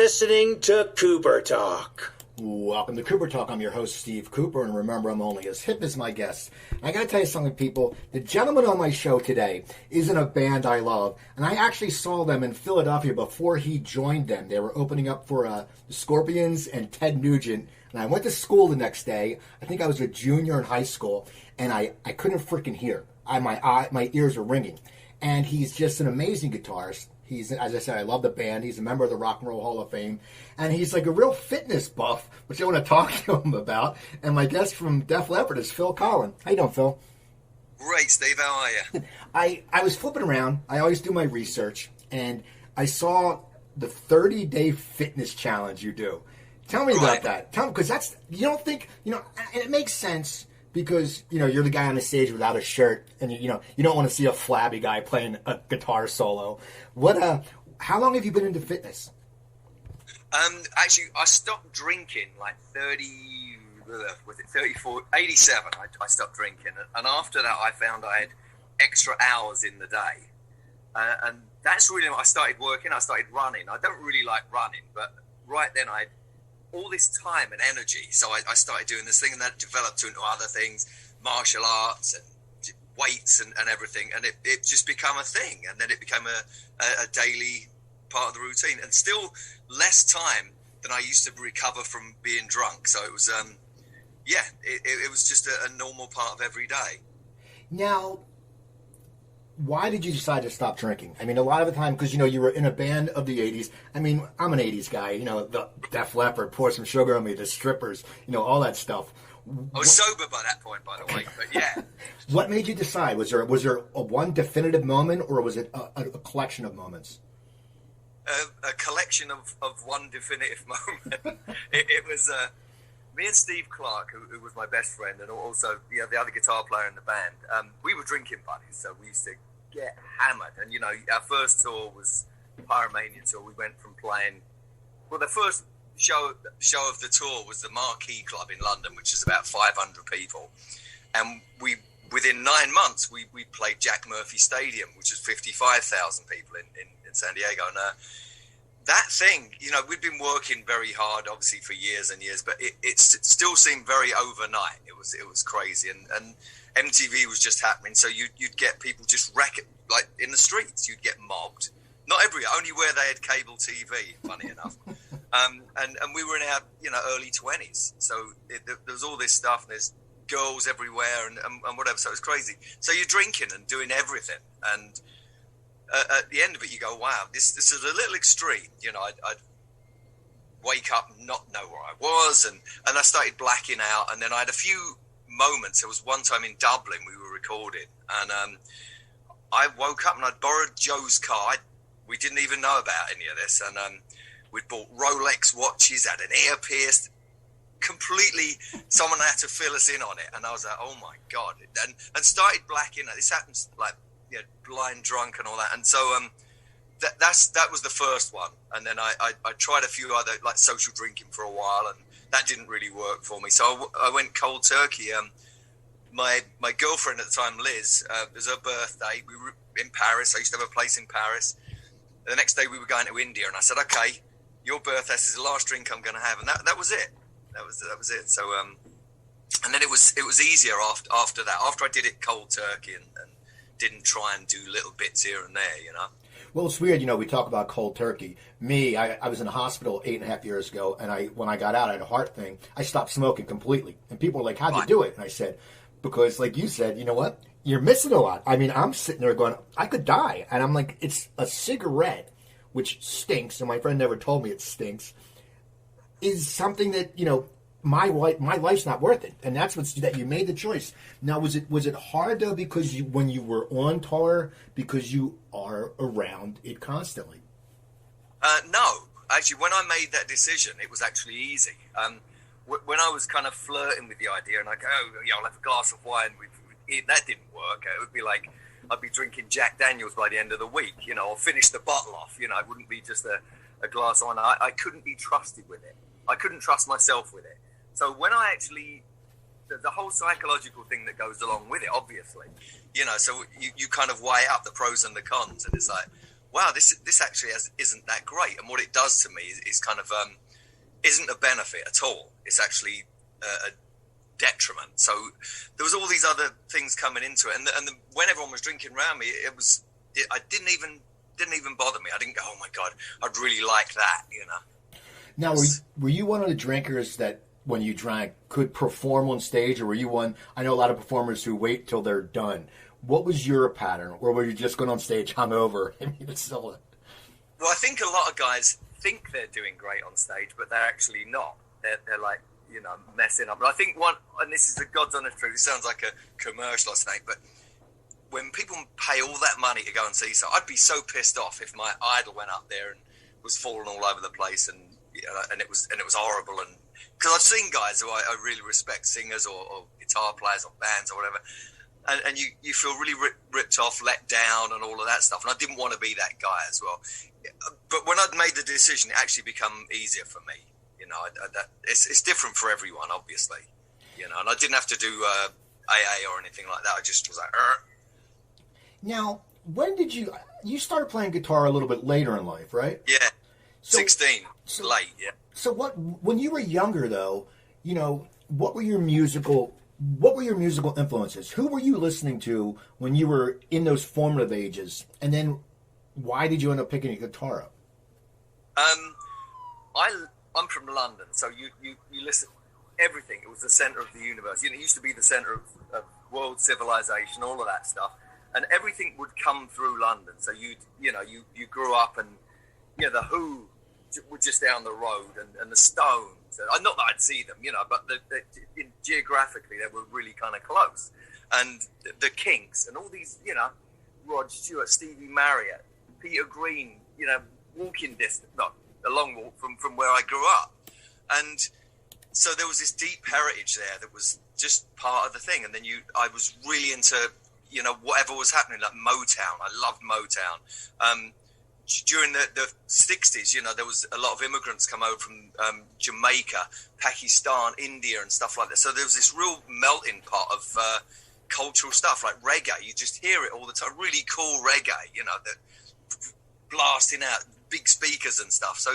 listening to Cooper Talk. Welcome to Cooper Talk. I'm your host, Steve Cooper, and remember, I'm only as hip as my guests. I gotta tell you something, people. The gentleman on my show today is in a band I love, and I actually saw them in Philadelphia before he joined them. They were opening up for the Scorpions and Ted Nugent, and I went to school the next day. I think I was a junior in high school, and I couldn't freaking hear. My ears were ringing. And he's just an amazing guitarist. He's, as I said, I love the band. He's a member of the Rock and Roll Hall of Fame. And he's like a real fitness buff, which I want to talk to him about. And my guest from Def Leppard is Phil Collen. How you doing, Phil? Great, Steve. How are you? I was flipping around. I always do my research. And I saw the 30-day fitness challenge you do. Tell me about that. Tell me, because that's, you don't think, and it makes sense. Because, you're the guy on the stage without a shirt, and, you don't want to see a flabby guy playing a guitar solo. How long have you been into fitness? Actually, I stopped drinking like 87. I stopped drinking. And after that, I found I had extra hours in the day. And that's really when I started working. I started running. I don't really like running, but right then I had all this time and energy, so I started doing this thing, and that developed into other things, martial arts and weights and everything, and it just became a thing, and then it became a daily part of the routine, and still less time than I used to recover from being drunk. So it was it was just a normal part of every day. Now, why did you decide to stop drinking? I mean, a lot of the time, because, you were in a band of the 80s. I mean, I'm an 80s guy, the Def Leppard, Pour Some Sugar on Me, the Strippers, all that stuff. I was sober by that point, by the way, but yeah. What made you decide? Was there a one definitive moment, or was it a collection of moments? A collection of one definitive moment. It was me and Steve Clark, who was my best friend, and also the other guitar player in the band. We were drinking buddies, so we used to get hammered. And our first tour was Pyromania tour. We went from playing. Well, the first show of the tour was the Marquee Club in London, which is about 500 people, and within 9 months we played Jack Murphy Stadium, which is 55,000 people in San Diego, and that thing, we'd been working very hard, obviously, for years and years, but it still seemed very overnight. It was crazy, and MTV was just happening. So you'd get people just wreck it, like in the streets. You'd get mobbed. Not everywhere, only where they had cable TV. Funny enough, and we were in our early 20s, so there was all this stuff, and there's girls everywhere, and whatever. So it was crazy. So you're drinking and doing everything, and at the end of it, you go, wow, this is a little extreme. I'd wake up and not know where I was, and I started blacking out, and then I had a few moments. There was one time in Dublin, we were recording, and I woke up and I'd borrowed Joe's car. We didn't even know about any of this, and we'd bought Rolex watches, had an ear pierced, completely, someone had to fill us in on it, and I was like, oh my God, and started blacking out. This happens like, blind drunk and all that, and so that was the first one, and then I tried a few other, like, social drinking for a while, and that didn't really work for me, so I went cold turkey. My girlfriend at the time, Liz, it was her birthday. We were in Paris. I used to have a place in Paris. The next day we were going to India, and I said, okay, your birthday is the last drink I'm going to have, and that was it. That was it. So and then it was easier after that. After I did it cold turkey and didn't try and do little bits here and there, Well, it's weird, we talk about cold turkey. Me, I was in a hospital 8.5 years ago, and when I got out, I had a heart thing. I stopped smoking completely. And people were like, how'd you do it? And I said, because like you said, you know what? You're missing a lot. I mean, I'm sitting there going, I could die. And I'm like, it's a cigarette, which stinks, and my friend never told me it stinks, is something that, my life's not worth it, and that's that you made the choice. Now, was it hard though, because when you were on tour, because you are around it constantly? No, actually, when I made that decision, it was actually easy. When I was kind of flirting with the idea, and I go, I'll have a glass of wine. That didn't work. It would be like I'd be drinking Jack Daniels by the end of the week, or finish the bottle off. It wouldn't be just a glass of wine. I couldn't be trusted with it. I couldn't trust myself with it. So when I actually, the whole psychological thing that goes along with it, obviously, so you kind of weigh up the pros and the cons, and it's like, wow, this actually isn't that great. And what it does to me is kind of isn't a benefit at all. It's actually a detriment. So there was all these other things coming into it, and when everyone was drinking around me, I didn't even bother me. I didn't go, oh my God, I'd really like that, you know. Now, were you one of the drinkers that, when you drank, could perform on stage, or were you one? I know a lot of performers who wait till they're done. What was your pattern, or were you just going on stage hungover and you just sell it? Well, I think a lot of guys think they're doing great on stage, but they're actually not. They're like, you know, messing up. But I think and this is the God's honest truth, it sounds like a commercial or something, but when people pay all that money to go and see, so I'd be so pissed off if my idol went up there and was falling all over the place, and it was horrible. And because I've seen guys who I really respect, singers or guitar players or bands or whatever, and you feel really ripped off, let down, and all of that stuff. And I didn't want to be that guy as well. But when I'd made the decision, it actually become easier for me. You know, it's different for everyone, obviously. You know, and I didn't have to do AA or anything like that. I just was like, Now, when did you started playing guitar a little bit later in life, right? Yeah, 16, late, yeah. So when you were younger, though, you know, what were your musical influences? Who were you listening to when you were in those formative ages? And then why did you end up picking a guitar up? I'm from London, so you listen everything. It was the center of the universe. You know, it used to be the center of world civilization, all of that stuff. And everything would come through London. So you grew up, and the Who were just down the road, and the Stones. Not that I'd see them, but geographically they were really kind of close. And the Kinks and all these, Rod Stewart, Stevie Marriott, Peter Green, walking distance, not a long walk from where I grew up. And so there was this deep heritage there that was just part of the thing. And then I was really into whatever was happening, like Motown. I loved Motown. During the 60s, there was a lot of immigrants come over from Jamaica, Pakistan, India, and stuff like that. So there was this real melting pot of cultural stuff, like reggae. You just hear it all the time. Really cool reggae, that blasting out big speakers and stuff. So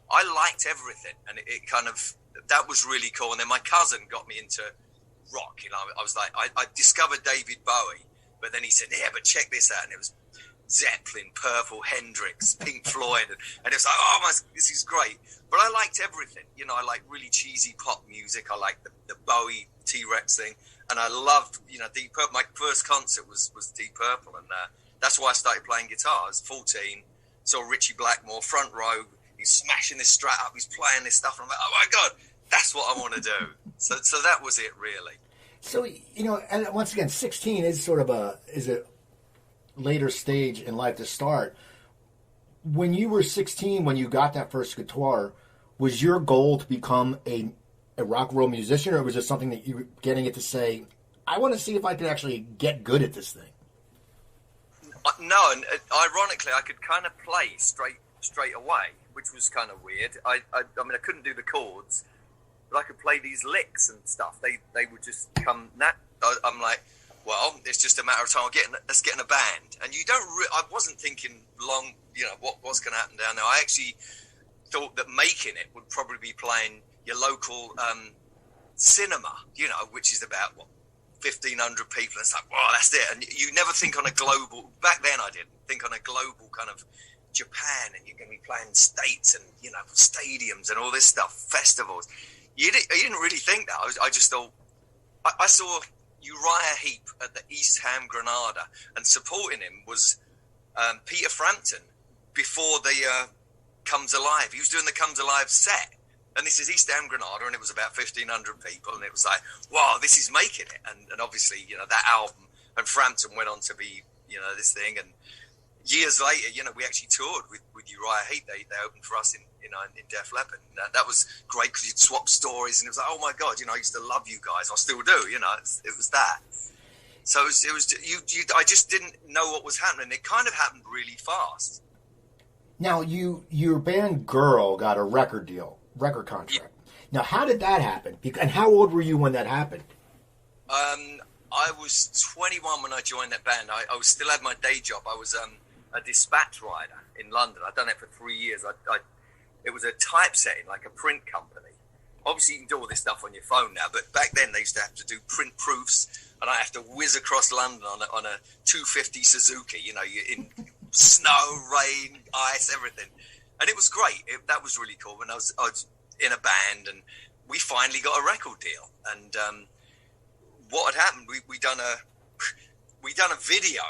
I liked everything, and it kind of, that was really cool. And then my cousin got me into rock. I was like, I discovered David Bowie. But then he said, yeah, but check this out. And it was Zeppelin, Purple, Hendrix, Pink Floyd. And it was like, oh, this is great. But I liked everything. I like really cheesy pop music. I like the Bowie T-Rex thing. And I loved, Deep Purple. My first concert was Deep Purple. And that's why I started playing guitar. I was 14. Saw Richie Blackmore, front row. He's smashing this Strat up. He's playing this stuff. And I'm like, oh, my God, that's what I want to do. So that was it, really. So, and once again, 16 is sort of a later stage in life to start. When you were 16, when you got that first guitar, was your goal to become a rock and roll musician, or was it something that you were getting it to say, I want to see if I could actually get good at this thing? No, and ironically, I could kind of play straight away, which was kind of weird. I mean, I couldn't do the chords, but I could play these licks and stuff. They would just come. I'm like, well, it's just a matter of time. Let's get in a band. And you don't. I wasn't thinking long. What's going to happen down there. I actually thought that making it would probably be playing your local cinema. Which is about 1,500 people. And it's like, wow, that's it. And you never think on a global. Back then, I didn't think on a global kind of Japan, and you're going to be playing states and stadiums and all this stuff, festivals. You didn't really think that. I just thought, I saw Uriah Heep at the East Ham Granada, and supporting him was Peter Frampton before the Comes Alive. He was doing the Comes Alive set, and this is East Ham Granada, and it was about 1,500 people, and it was like, wow, this is making it. And obviously, that album, and Frampton went on to be, this thing, and years later, we actually toured with Uriah Heep. They opened for us in Def Leppard. And that was great because you'd swap stories, and it was like, oh my God, I used to love you guys. I still do, it was that. So it was I just didn't know what was happening. It kind of happened really fast. Now, your band Girl got a record contract. Yeah. Now, how did that happen? And how old were you when that happened? I was 21 when I joined that band. I was still had my day job. I was a dispatch rider in London. I'd done it for 3 years. It was a typesetting, like a print company. Obviously, you can do all this stuff on your phone now, but back then they used to have to do print proofs, and I have to whiz across London on a 250 Suzuki. You know, you're in snow, rain, ice, everything, and it was great. That was really cool. And I was in a band, and we finally got a record deal. And what had happened? We done a video.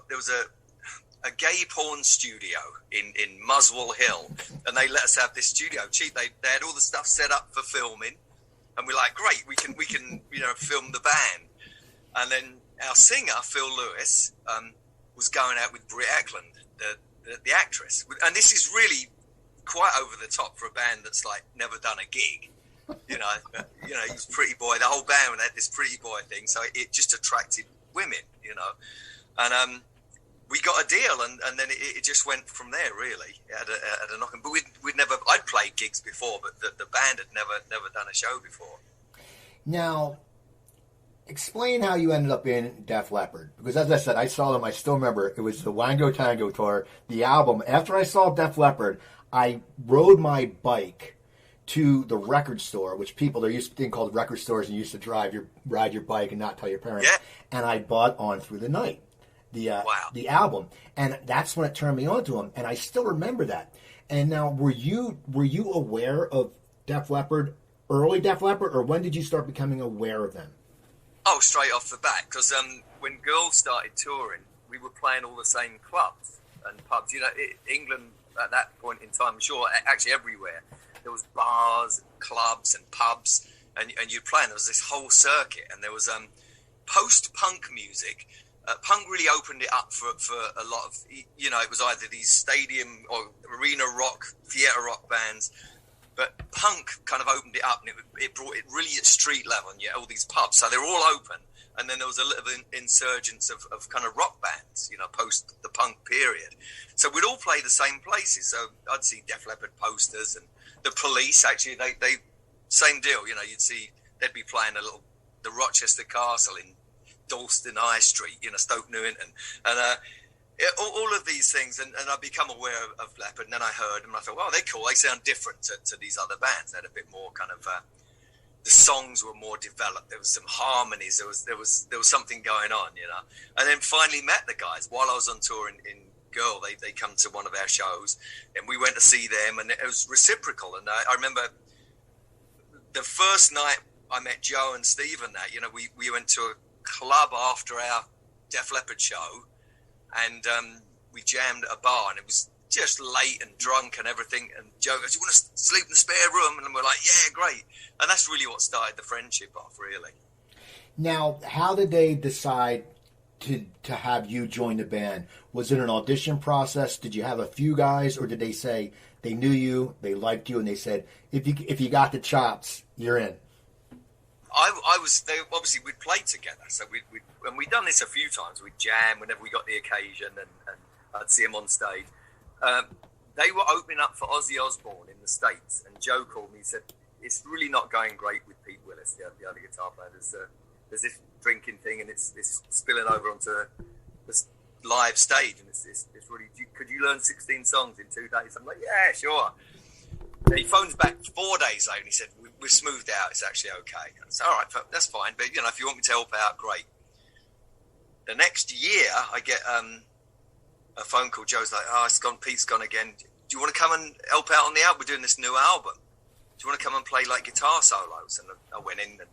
There was a gay porn studio in Muswell Hill, and they let us have this studio cheap. They had all the stuff set up for filming, and we're like, great, we can film the band. And then our singer Phil Lewis was going out with Britt Eklund, the actress, and this is really quite over the top for a band that's like never done a gig. You know, he was Pretty Boy. The whole band had this Pretty Boy thing, so it just attracted women, you know, and we got a deal, and then it just went from there. Really, it had a knock. But we'd never. I'd played gigs before, but the band had never done a show before. Now, explain how you ended up in Def Leppard, because as I said, I saw them. I still remember it was the Wango Tango tour, the album. After I saw Def Leppard, I rode my bike to the record store, which there used to be a thing called record stores, and you used to ride your bike and not tell your parents. Yeah. And I bought On Through the Night, the album, and that's when it turned me on to them, and I still remember that. And now, were you aware of Def Leppard, early Def Leppard, or when did you start becoming aware of them? Oh, straight off the bat, because when Girl started touring, we were playing all the same clubs and pubs. You know, England at that point in time, sure, actually everywhere, there was bars, clubs, and pubs, and you'd play, and there was this whole circuit, and there was post-punk music. Punk really opened it up for a lot of, you know, it was either these stadium or arena rock, theatre rock bands, but punk kind of opened it up, and it brought it really at street level, and all these pubs, so they were all open. And then there was a little insurgence of kind of rock bands, you know, post the punk period. So we'd all play the same places. So I'd see Def Leppard posters, and the Police, actually, they same deal. You know, they'd be playing the Rochester Castle in Dalston High Street, you know, Stoke Newington. And all of these things. And I'd become aware of Leppard, and then I heard them, and I thought, well, they're cool. They sound different to these other bands. They had a bit more kind of... the songs were more developed. There was some harmonies. There was something going on, you know. And then finally met the guys while I was on tour in Girl. They come to one of our shows, and we went to see them, and it was reciprocal. And I remember the first night I met Joe and Steve and that, you know, we went to a club after our Def Leppard show, and we jammed at a bar, and it was just late and drunk and everything, and Joe goes, "You want to sleep in the spare room?" And we're like, "Yeah, great." And that's really what started the friendship off, really. Now, how did they decide to have you join the band? Was it an audition process? Did you have a few guys, or did they say they knew you, they liked you, and they said, if you got the chops, you're in? Obviously we'd played together, so we'd done this a few times. We'd jam whenever we got the occasion, and I'd see them on stage. They were opening up for Ozzy Osbourne in the States, and Joe called me and said, "It's really not going great with Pete Willis, the other guitar player. There's this drinking thing, and it's spilling over onto this live stage, and it's really, could you learn 16 songs in 2 days?" I'm like, "Yeah, sure." And he phones back 4 days later, and he said, "We've smoothed out. It's actually okay." And I said, "All right, that's fine. But, you know, if you want me to help out, great." The next year, I get a phone call. Joe's like, "Oh, Pete's gone again. Do you want to come and help out on the album? We're doing this new album. Do you want to come and play like guitar solos?" And I went in and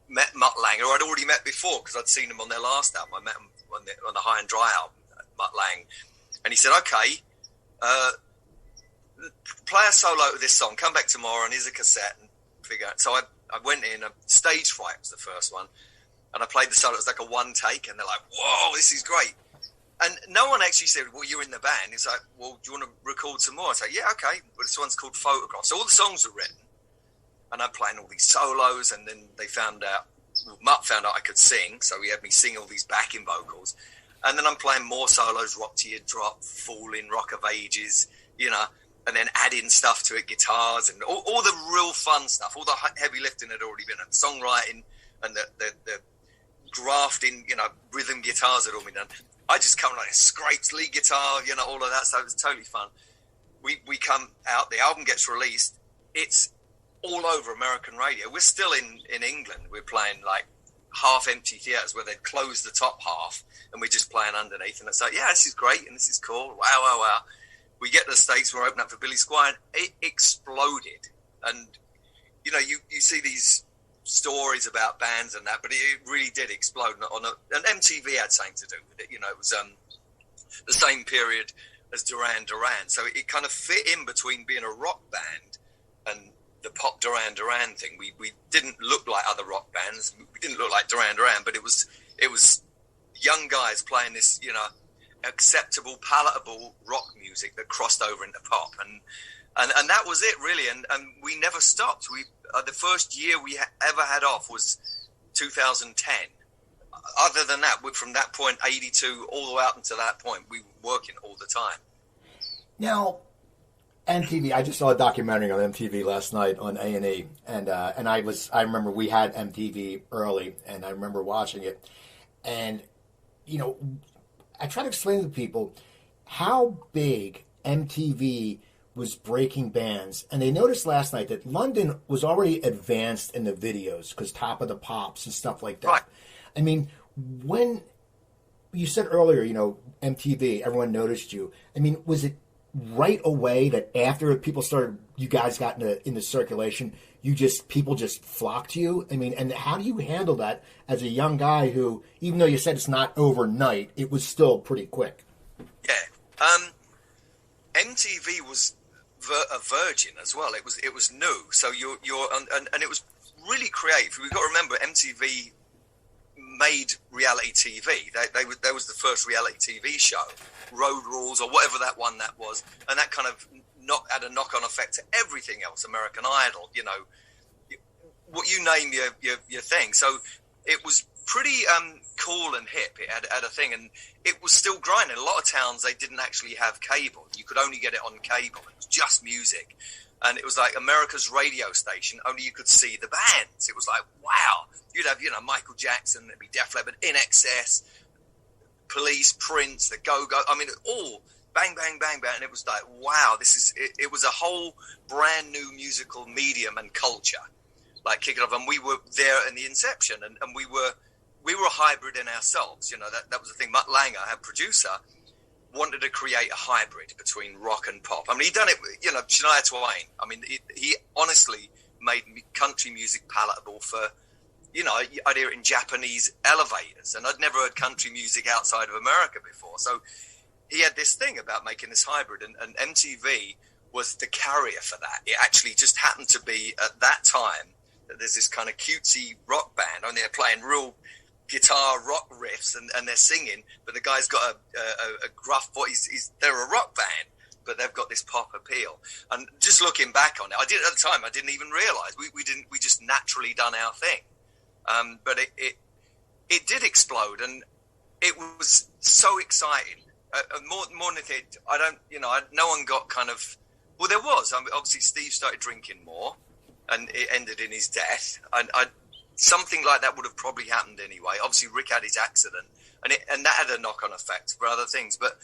met Mutt Lang, who I'd already met before because I'd seen them on their last album. I met them on the High and Dry album, Mutt Lang. And he said, "Okay, play a solo of this song. Come back tomorrow, and here's a cassette and figure out." So I went in. Stage Fright was the first one, and I played the solo. It was like a one take, and they're like, "Whoa, this is great." And no one actually said, "Well, you're in the band." It's like, "Well, do you want to record some more?" I said, "Yeah, okay." Well, this one's called Photograph. So all the songs were written, and I'm playing all these solos, and then Mutt found out I could sing, so he had me sing all these backing vocals. And then I'm playing more solos, Rock to Your Drop, Falling, Rock of Ages, you know, and then adding stuff to it, guitars, and all the real fun stuff. All the heavy lifting had already been done. Songwriting and the grafting, you know, rhythm guitars had all been done. I just come like scrapes, lead guitar, all of that stuff. It was totally fun. We come out, the album gets released. It's all over American radio. We're still in England. We're playing like half-empty theatres where they'd close the top half and we're just playing underneath. And it's like, yeah, this is great and this is cool. Wow. We get to the States, we're opening up for Billy Squier, and it exploded. And, you see these stories about bands and that, but it really did explode. And MTV had something to do with it. It was the same period as Duran Duran. So it kind of fit in between being a rock band and the pop Duran Duran thing. We didn't look like other rock bands. We didn't look like Duran Duran, but it was young guys playing this, acceptable, palatable rock music that crossed over into pop. And that was it, really. And we never stopped. The first year we ever had off was 2010. Other than that, from that point, 82, all the way up until that point, we were working all the time. Now, MTV, I just saw a documentary on MTV last night on A&E, and I remember we had MTV early, and I remember watching it. And, I try to explain to people how big MTV was breaking bands, and they noticed last night that London was already advanced in the videos because Top of the Pops and stuff like that. Right. I mean, when you said earlier, MTV, everyone noticed you. I mean, was it right away that after you guys got into circulation, people just flocked to you? I mean, and how do you handle that as a young guy who, even though you said it's not overnight, it was still pretty quick? Yeah. MTV was a virgin as well. It was new. So and it was really creative. We've got to remember MTV made reality TV. That was the first reality TV show, Road Rules or whatever that was, and that kind of had a knock-on effect to everything else. American Idol, what you name your thing. So it was pretty cool and hip. It had a thing, and it was still growing. In a lot of towns, they didn't actually have cable. You could only get it on cable. It was just music. And it was like America's radio station, only you could see the bands. It was like, wow. You'd have, Michael Jackson, there'd be Def Leppard, In Excess, Police, Prince, the Go-Go. I mean, all bang, bang, bang, bang. And it was like, wow, it was a whole brand new musical medium and culture, like kicking off. And we were there in the inception, and we were a hybrid in ourselves. That was the thing. Mutt Lange, our producer, wanted to create a hybrid between rock and pop. I mean, he done it with, Shania Twain. I mean, he honestly made country music palatable for, I'd hear it in Japanese elevators, and I'd never heard country music outside of America before. So he had this thing about making this hybrid, and MTV was the carrier for that. It actually just happened to be at that time that there's this kind of cutesy rock band, and they're playing real guitar rock riffs and they're singing, but the guy's got a gruff voice. They're a rock band, but they've got this pop appeal. And just looking back on it, at the time I didn't even realize we just naturally done our thing. But it did explode, and it was so exciting. More than anything, no one got kind of, well, there was. I mean, obviously Steve started drinking more, and it ended in his death. And something like that would have probably happened anyway. Obviously, Rick had his accident, and that had a knock-on effect for other things. But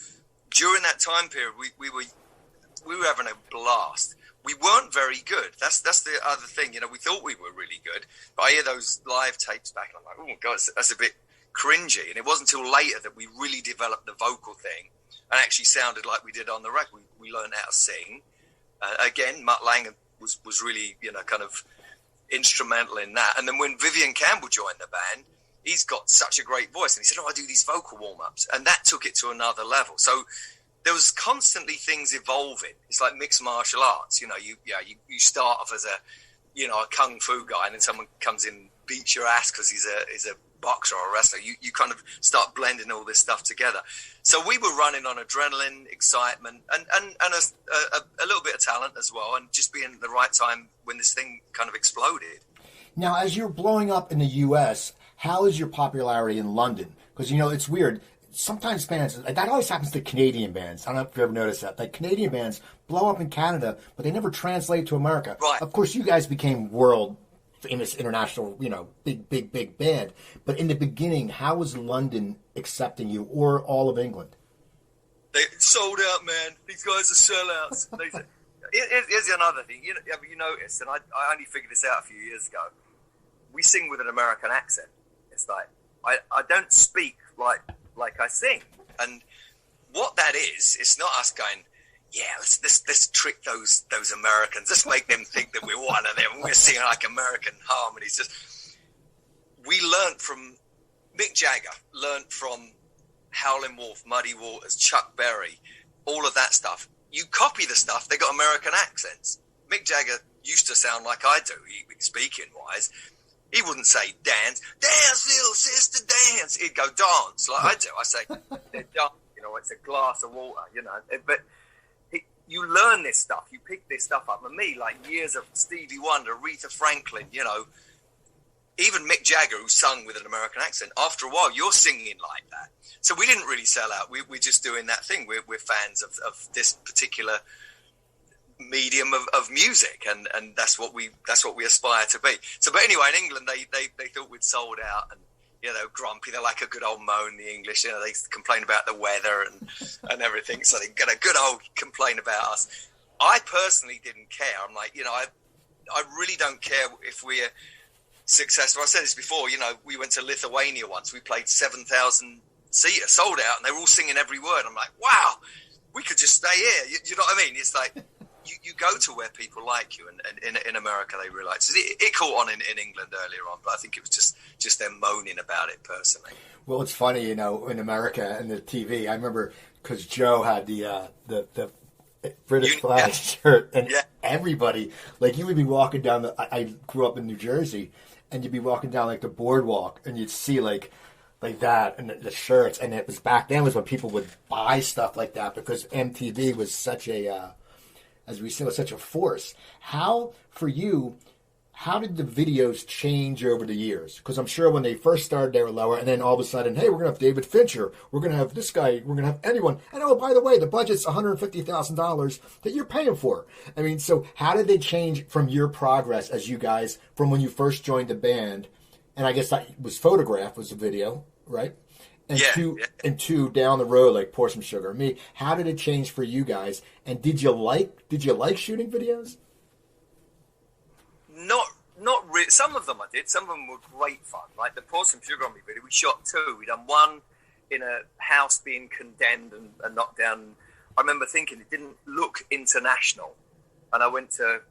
during that time period, we were having a blast. We weren't very good. That's the other thing. We thought we were really good, but I hear those live tapes back, and I'm like, oh god, that's a bit cringy. And it wasn't until later that we really developed the vocal thing and actually sounded like we did on the record. We learned how to sing. Again, Mutt Lange was really kind of instrumental in that. And then when Vivian Campbell joined the band, he's got such a great voice, and he said, I do these vocal warm-ups, and that took it to another level. So there was constantly things evolving. It's like mixed martial arts. You start off as a kung fu guy, and then someone comes in, beats your ass because he's a boxer or a wrestler. You kind of start blending all this stuff together. So we were running on adrenaline, excitement, and a little bit of talent as well, and just being at the right time when this thing kind of exploded. Now, as you're blowing up in the U.S., how is your popularity in London? Because, it's weird. Sometimes bands, that always happens to Canadian bands. I don't know if you've ever noticed that. Like, Canadian bands blow up in Canada, but they never translate to America. Right. Of course, you guys became world famous international, big band. But in the beginning, how was London accepting you, or all of England? They sold out, man. These guys are sellouts. Here's another thing. You noticed, and I only figured this out a few years ago. We sing with an American accent. It's like I don't speak like I sing, and what that is, it's not us going, yeah, let's trick those Americans. Let's make them think that we're one of them. We're singing like American harmonies. We learned from Mick Jagger, learned from Howlin' Wolf, Muddy Waters, Chuck Berry, all of that stuff. You copy the stuff, they got American accents. Mick Jagger used to sound like I do, speaking wise. He wouldn't say dance, little sister, dance. He'd go dance like I do. I say, it's a glass of water, But you learn this stuff, you pick this stuff up. And me, like years of Stevie Wonder, Aretha Franklin, even Mick Jagger, who sung with an American accent, after a while, you're singing like that. So we didn't really sell out. We're just doing that thing. We're fans of this particular medium of music, and that's what we aspire to be. So, but anyway, in England, they thought we'd sold out, and grumpy. They're like a good old moan, the English. They complain about the weather and everything. So they get a good old complain about us. I personally didn't care. I'm like, I really don't care if we're successful. I said this before, we went to Lithuania once. We played 7,000 seater, sold out, and they were all singing every word. I'm like, wow, we could just stay here. You know what I mean? It's like you go to where people like you, and in America they realise. So it caught on in England earlier on, but I think it was just them moaning about it personally. Well, it's funny, in America and the TV. I remember because Joe had the British flag shirt, and everybody, like, you would be walking down I grew up in New Jersey, and you'd be walking down like the boardwalk, and you'd see like that, and the shirts, and it was back then was when people would buy stuff like that because MTV was such a, as we said, was such a force. How did the videos change over the years? Because I'm sure when they first started, they were lower, and then all of a sudden, hey, we're going to have David Fincher, we're going to have this guy, we're going to have anyone. And oh, by the way, the budget's $150,000 that you're paying for. I mean, so how did they change from your progress as you guys, from when you first joined the band, and I guess that was Photograph was the video, right? And two down the road, like Pour Some Sugar on Me. How did it change for you guys? And did you like shooting videos? Not really. Some of them I did. Some of them were great fun. Like the Pour Some Sugar on Me video, we shot two. We done one in a house being condemned and knocked down. I remember thinking it didn't look international, and I went to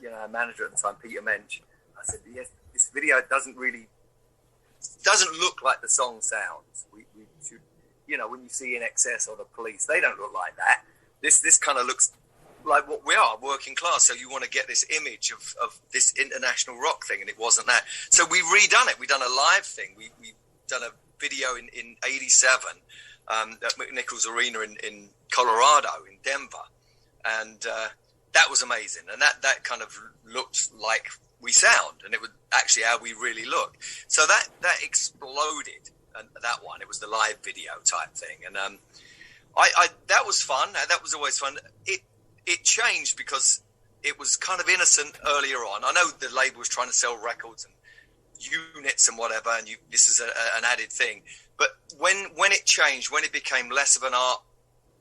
our manager at the time, Peter Mensch. I said, "Yes, this video doesn't look like the song sounds. We should, when you see In Excess or the Police, they don't look like that. This kind of looks like what we are, working class. So you want to get this image of this international rock thing, and it wasn't that. So we redone it. We done a live thing. We done a video in '87 at McNichols Arena in Colorado, in Denver, and that was amazing. And that kind of looked like we sound, and it was actually how we really look. So that exploded. And that one, it was the live video type thing, and I that was fun. That was always fun. It changed because it was kind of innocent earlier on. I know the label was trying to sell records and units and whatever, and this is an added thing. But when it changed, when it became less of an art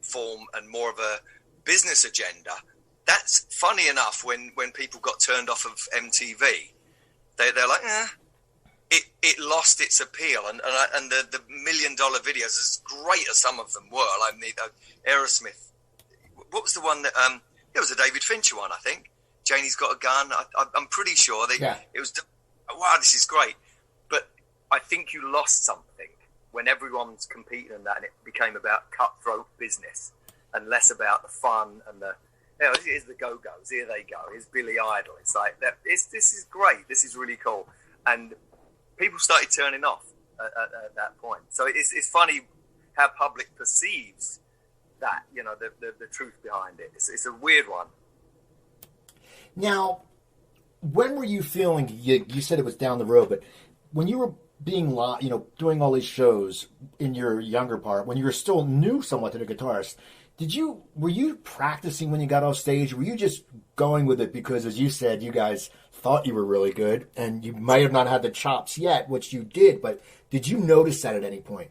form and more of a business agenda, that's funny enough. When people got turned off of MTV, they're like, it lost its appeal, and the $1 million videos, as great as some of them were, like Aerosmith. What was the one that it was a David Fincher one, I think. Janie's Got a Gun. I'm pretty sure it was. Wow, this is great. But I think you lost something when everyone's competing in that, and it became about cutthroat business and less about the fun and the. Here's the Go-Go's. Here they go. Here's Billy Idol. It's like that. This is great. This is really cool. And people started turning off at that point. So it's funny how public perceives that, the truth behind it. It's a weird one. Now, when were you feeling, you said it was down the road, but when you were being, doing all these shows in your younger part, when you were still new somewhat to the guitarist, Were you practicing when you got off stage? Were you just going with it because, as you said, you guys thought you were really good and you might have not had the chops yet, which you did, but did you notice that at any point?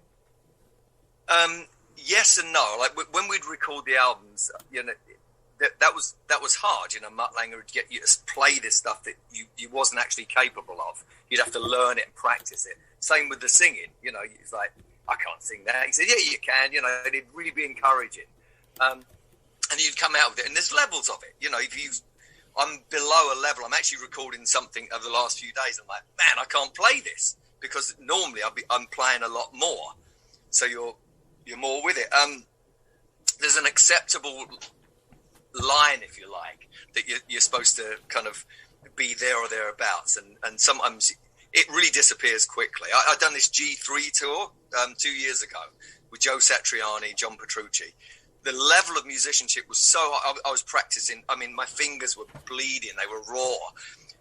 Yes and no. Like when we'd record the albums, that was hard. Mutt Lange would get you to play this stuff that you wasn't actually capable of. You'd have to learn it and practice it. Same with the singing. It's like, I can't sing that. He said, yeah, you can. It'd really be encouraging. And you'd come out with it, and there's levels of it. I'm below a level. I'm actually recording something over the last few days. I'm like, man, I can't play this because normally I'm playing a lot more. So you're more with it. There's an acceptable line, if you like, that you're supposed to kind of be there or thereabouts, and sometimes it really disappears quickly. I've done this G3 tour 2 years ago with Joe Satriani, John Petrucci. The level of musicianship was so... I was practicing. I mean, my fingers were bleeding. They were raw.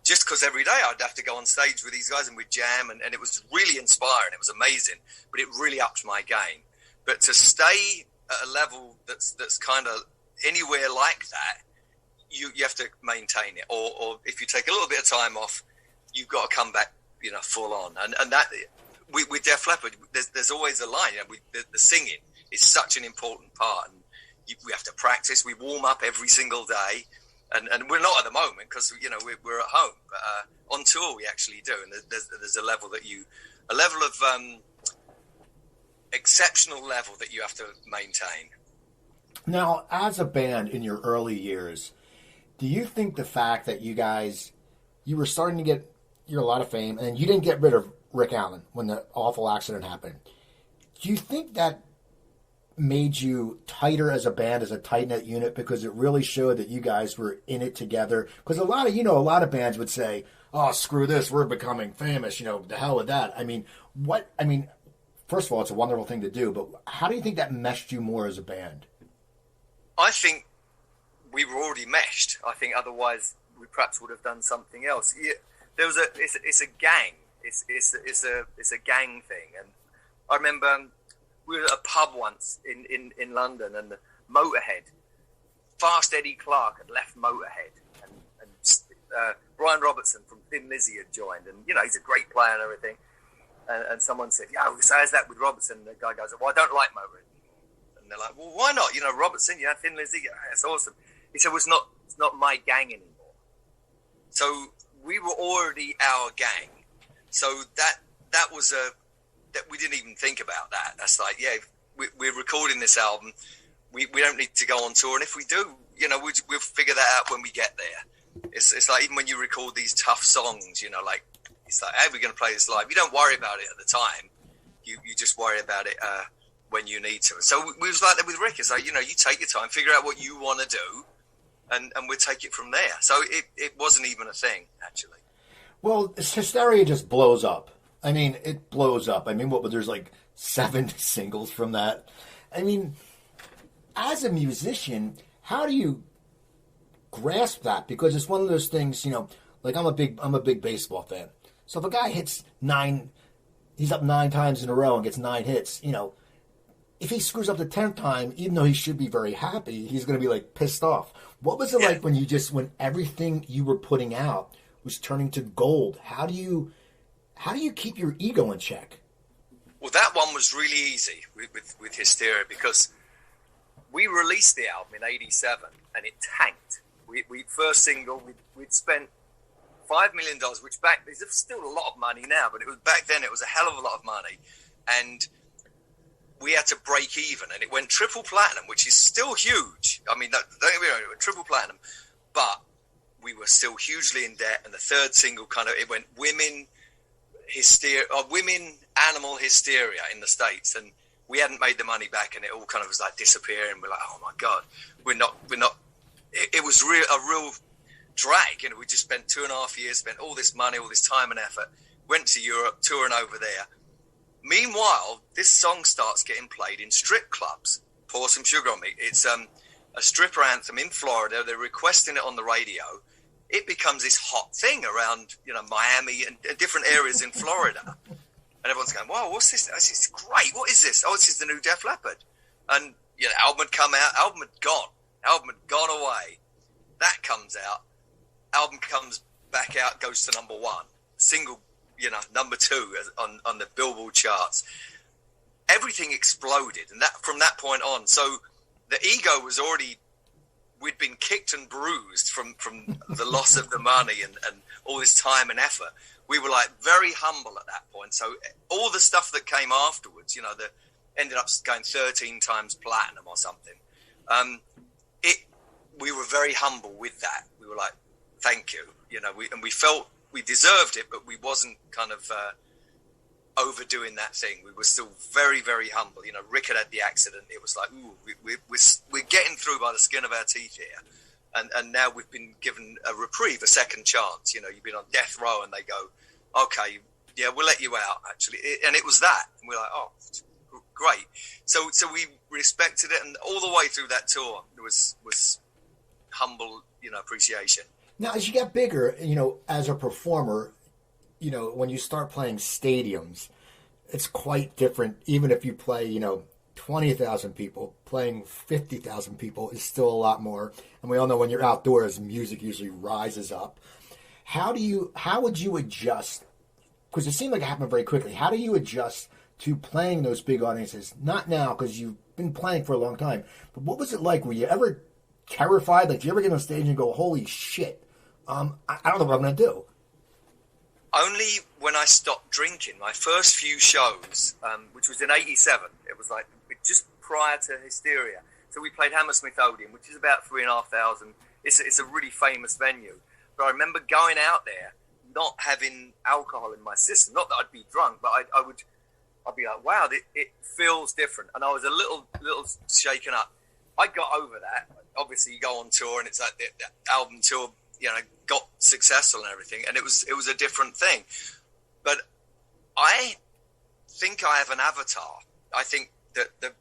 Just because every day I'd have to go on stage with these guys and we'd jam, and it was really inspiring. It was amazing. But it really upped my game. But to stay at a level that's kind of anywhere like that, you have to maintain it. Or if you take a little bit of time off, you've got to come back, full on. And that... With Def Leppard, there's always a line. The singing is such an important part. And we have to practice. We warm up every single day, and we're not at the moment because we're at home. But on tour, we actually do, and there's a level of exceptional level that you have to maintain. Now, as a band in your early years, do you think the fact that you were starting to get a lot of fame, and you didn't get rid of Rick Allen when the awful accident happened, do you think that made you tighter as a band, as a tight-knit unit, because it really showed that you guys were in it together? Because a lot of bands would say, oh, screw this, we're becoming famous, the hell with that. First of all, it's a wonderful thing to do, but how do you think that meshed you more as a band? I think we were already meshed. I think otherwise we perhaps would have done something else. It's a gang. It's a gang thing. And I remember we were at a pub once in London, and the Motorhead, Fast Eddie Clarke had left Motorhead, and Brian Robertson from Thin Lizzy had joined, and he's a great player and everything. And someone said, "Yeah, so how's that with Robertson?" And the guy goes, "Well, I don't like Motorhead." And they're like, "Well, why not? Robertson, Thin Lizzy, that's awesome." He said, "Well, it's not my gang anymore." So we were already our gang. So that was that we didn't even think about that. That's like, yeah, we're recording this album. We don't need to go on tour, and if we do, we'll figure that out when we get there. It's like even when you record these tough songs, like it's like, hey, we're going to play this live. You don't worry about it at the time. You just worry about it when you need to. So we was like that with Rick. It's like, you take your time, figure out what you want to do, and we'll take it from there. So it wasn't even a thing, actually. Well, Hysteria just blows up. It blows up. There's like 7 singles from that. As a musician, how do you grasp that? Because it's one of those things, like I'm a big baseball fan. So if a guy hits 9, he's up 9 times in a row and gets 9 hits, if he screws up the 10th time, even though he should be very happy, he's going to be like pissed off. What was it like when everything you were putting out was turning to gold? How do you keep your ego in check? Well, that one was really easy with Hysteria because we released the album in '87 and it tanked. We first single, we'd spent $5 million, which back is still a lot of money now, but back then it was a hell of a lot of money, and we had to break even, and it went triple platinum, which is still huge. Don't get me wrong, it went triple platinum, but we were still hugely in debt. And the third single it went women animal hysteria in the States, and we hadn't made the money back, and it all kind of was like disappearing. We're like, oh my God, we're not. It was a real drag. We just spent 2.5 years, spent all this money, all this time and effort, went to Europe, touring over there. Meanwhile, this song starts getting played in strip clubs. Pour Some Sugar on Me. It's a stripper anthem in Florida. They're requesting it on the radio. It becomes this hot thing around, Miami and different areas in Florida. And everyone's going, wow, what's this? This is great. What is this? Oh, this is the new Def Leppard. And, album had come out, album had gone away. That comes out, album comes back out, goes to number one, single, number two on the Billboard charts. Everything exploded, and that from that point on. So the ego was already, we'd been kicked and bruised from the loss of the money and all this time and effort. We were like very humble at that point. So all the stuff that came afterwards, that ended up going 13 times platinum or something. We were very humble with that. We were like, thank you. We felt we deserved it, but we wasn't kind of overdoing that thing. We were still very, very humble. Rick had the accident. It was like, ooh, we're getting through by the skin of our teeth here. And now we've been given a reprieve, a second chance. You've been on death row, and they go, okay, yeah, we'll let you out, actually. And it was that. And we're like, oh, great. So we respected it, and all the way through that tour, it was humble, appreciation. Now, as you get bigger, as a performer, when you start playing stadiums, it's quite different. Even if you play, 20,000 people, playing 50,000 people is still a lot more. And we all know when you're outdoors, music usually rises up. How would you adjust? Because it seemed like it happened very quickly. How do you adjust to playing those big audiences? Not now, because you've been playing for a long time. But what was it like? Were you ever terrified? Like, do you ever get on stage and go, holy shit, I don't know what I'm going to do? Only when I stopped drinking. My first few shows, which was in '87, it was like just prior to Hysteria. So we played Hammersmith Odeon, which is about 3,500. It's a really famous venue. But I remember going out there, not having alcohol in my system. Not that I'd be drunk, but I'd be like, wow, it feels different. And I was a little shaken up. I got over that. Obviously, you go on tour, and it's like the album tour, got successful and everything, and it was a different thing. But I think I have an avatar. I think that the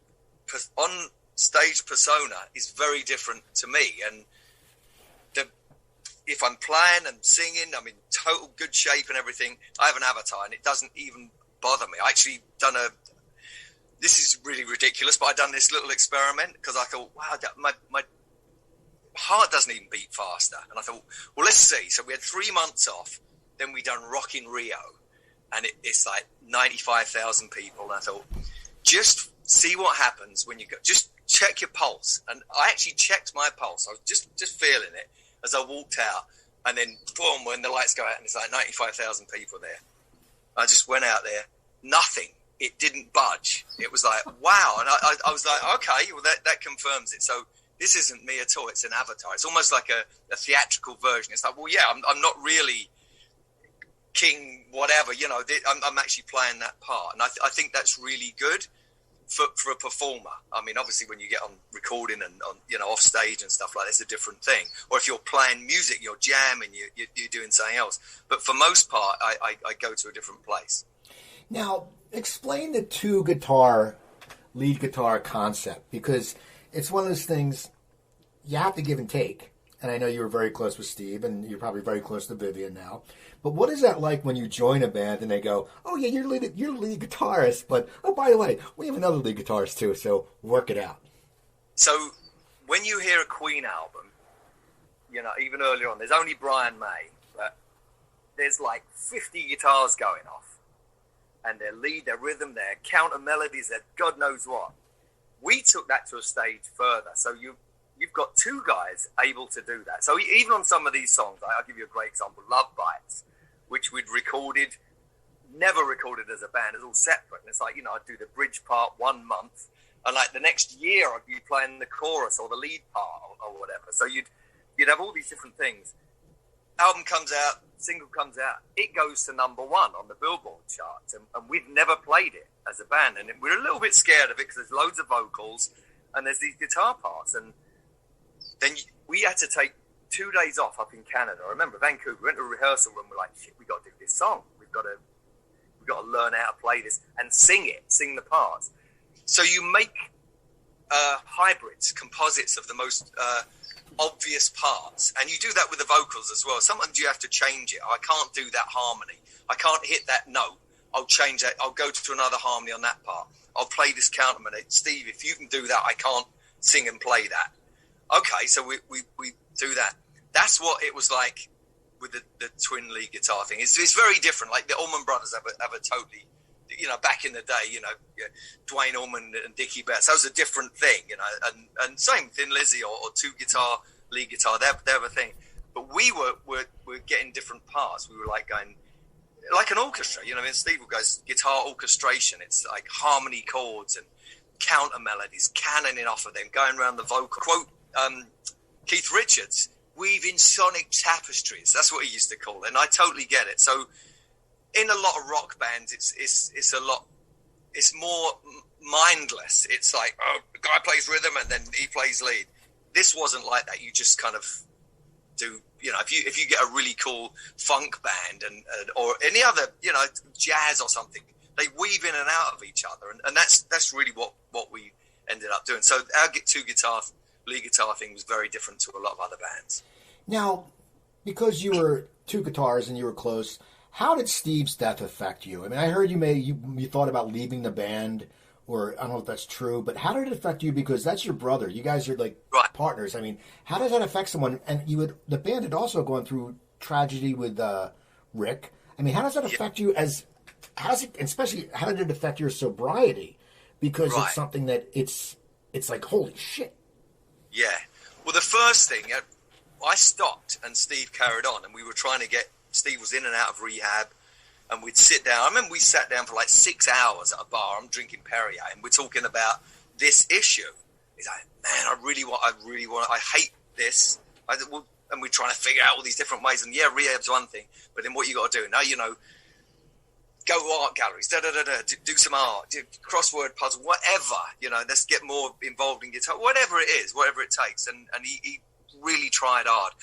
on-stage persona is very different to me, and if I'm playing and singing, I'm in total good shape and everything, I have an avatar, and it doesn't even bother me. I actually this is really ridiculous, but I've done this little experiment because I thought, wow, my heart doesn't even beat faster. And I thought, well, let's see. So we had 3 months off. Then we done Rock in Rio, and it's like 95,000 people. And I thought, just see what happens when you go. Just check your pulse. And I actually checked my pulse. I was just feeling it as I walked out. And then, boom, when the lights go out, and it's like 95,000 people there. I just went out there, nothing. It didn't budge. It was like, wow. And I was like, okay, well, that confirms it. So this isn't me at all. It's an avatar. It's almost like a theatrical version. It's like, well, yeah, I'm not really king whatever, I'm actually playing that part. And I think that's really good for a performer. I mean, obviously when you get on recording and on, off stage and stuff like that, it's a different thing. Or if you're playing music, you're jamming, you're doing something else. But for most part, I go to a different place. Now, explain the lead guitar concept, because it's one of those things you have to give and take. And I know you were very close with Steve, and you're probably very close to Vivian now. But what is that like when you join a band and they go, oh, yeah, you're lead guitarist, but, oh, by the way, we have another lead guitarist too, so work it out. So when you hear a Queen album, even earlier on, there's only Brian May, but there's like 50 guitars going off. And their lead, their rhythm, their counter melodies, their God knows what. We took that to a stage further. So you've got two guys able to do that. So even on some of these songs, I'll give you a great example, Love Bites, which we'd never recorded as a band. It's all separate. And it's like, I'd do the bridge part 1 month, and like the next year I'd be playing the chorus or the lead part or whatever. So you'd have all these different things. Album comes out, single comes out, it goes to number one on the Billboard charts, and we've never played it as a band, and we're a little bit scared of it because there's loads of vocals and there's these guitar parts, and then we had to take 2 days off up in Canada. I remember Vancouver, we went to a rehearsal room, we're like, shit, we got to do this song, we've got to learn how to play this and sing the parts. So you make hybrids, composites of the most obvious parts, and you do that with the vocals as well. Sometimes you have to change it. I can't do that harmony, I can't hit that note, I'll change that, I'll go to another harmony on that part. I'll play this counterman. Steve, if you can do that, I can't sing and play that. Okay, so we do that. That's what it was like with the twin lead guitar thing. It's very different. Like the Allman Brothers have a totally, back in the day, Dwayne Allman and Dickie Betts, that was a different thing, and same with Thin Lizzy or two guitar, lead guitar, they have a thing. But we were getting different parts. We were like going, like an orchestra, Steve would go, guitar orchestration. It's like harmony chords and counter melodies, cannoning off of them, going around the vocal. Quote Keith Richards, weaving sonic tapestries. That's what he used to call it, and I totally get it. So in a lot of rock bands, it's more mindless. It's like, oh, the guy plays rhythm and then he plays lead. This wasn't like that. You just kind of do, if you get a really cool funk band or any other, jazz or something, they weave in and out of each other, and that's really what we ended up doing. So our lead guitar thing was very different to a lot of other bands. Now, because you were two guitars and you were close, how did Steve's death affect you? I mean, I heard you thought about leaving the band, or I don't know if that's true, but how did it affect you? Because that's your brother. You guys are like partners. I mean, how does that affect someone? And the band had also gone through tragedy with Rick. I mean, how does that affect you how did it affect your sobriety? Because it's something that it's like, holy shit. Yeah. Well, the first thing, I stopped and Steve carried on, and we were trying to Steve was in and out of rehab, and we'd sit down. I remember we sat down for like 6 hours at a bar. I'm drinking Perrier, and we're talking about this issue. He's like, man, I hate this. And we're trying to figure out all these different ways. And rehab's one thing, but then what you got to do now, go to art galleries, do some art, do crossword puzzle, whatever, let's get more involved in guitar, whatever it is, whatever it takes. And he really tried hard.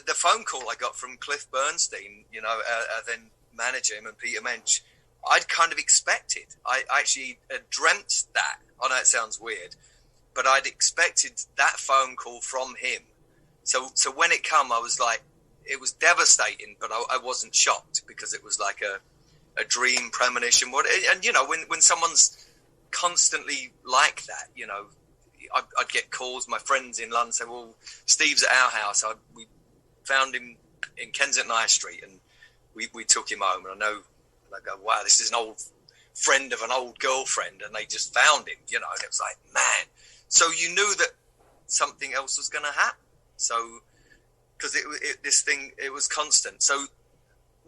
The phone call I got from Cliff Bernstein, then manager him, and Peter Mensch, I'd kind of expected. I actually dreamt that. I know it sounds weird, but I'd expected that phone call from him. So when it come, I was like, it was devastating, but I wasn't shocked, because it was like a dream, premonition. And when someone's constantly like that, I'd get calls. My friends in London say, well, Steve's at our house. We found him in Kensington High Street, and we took him home. And I know, and I go, wow, this is an old friend of an old girlfriend, and they just found him, and it was like, man. So you knew that something else was going to happen. So, because it was constant. So,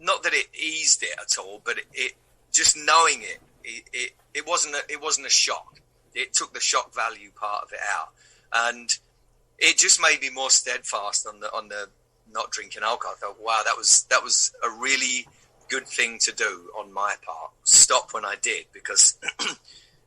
not that it eased it at all, but it just knowing it wasn't a shock. It took the shock value part of it out, and it just made me more steadfast on the not drinking alcohol. I thought, wow, that was a really good thing to do on my part. Stop when I did, because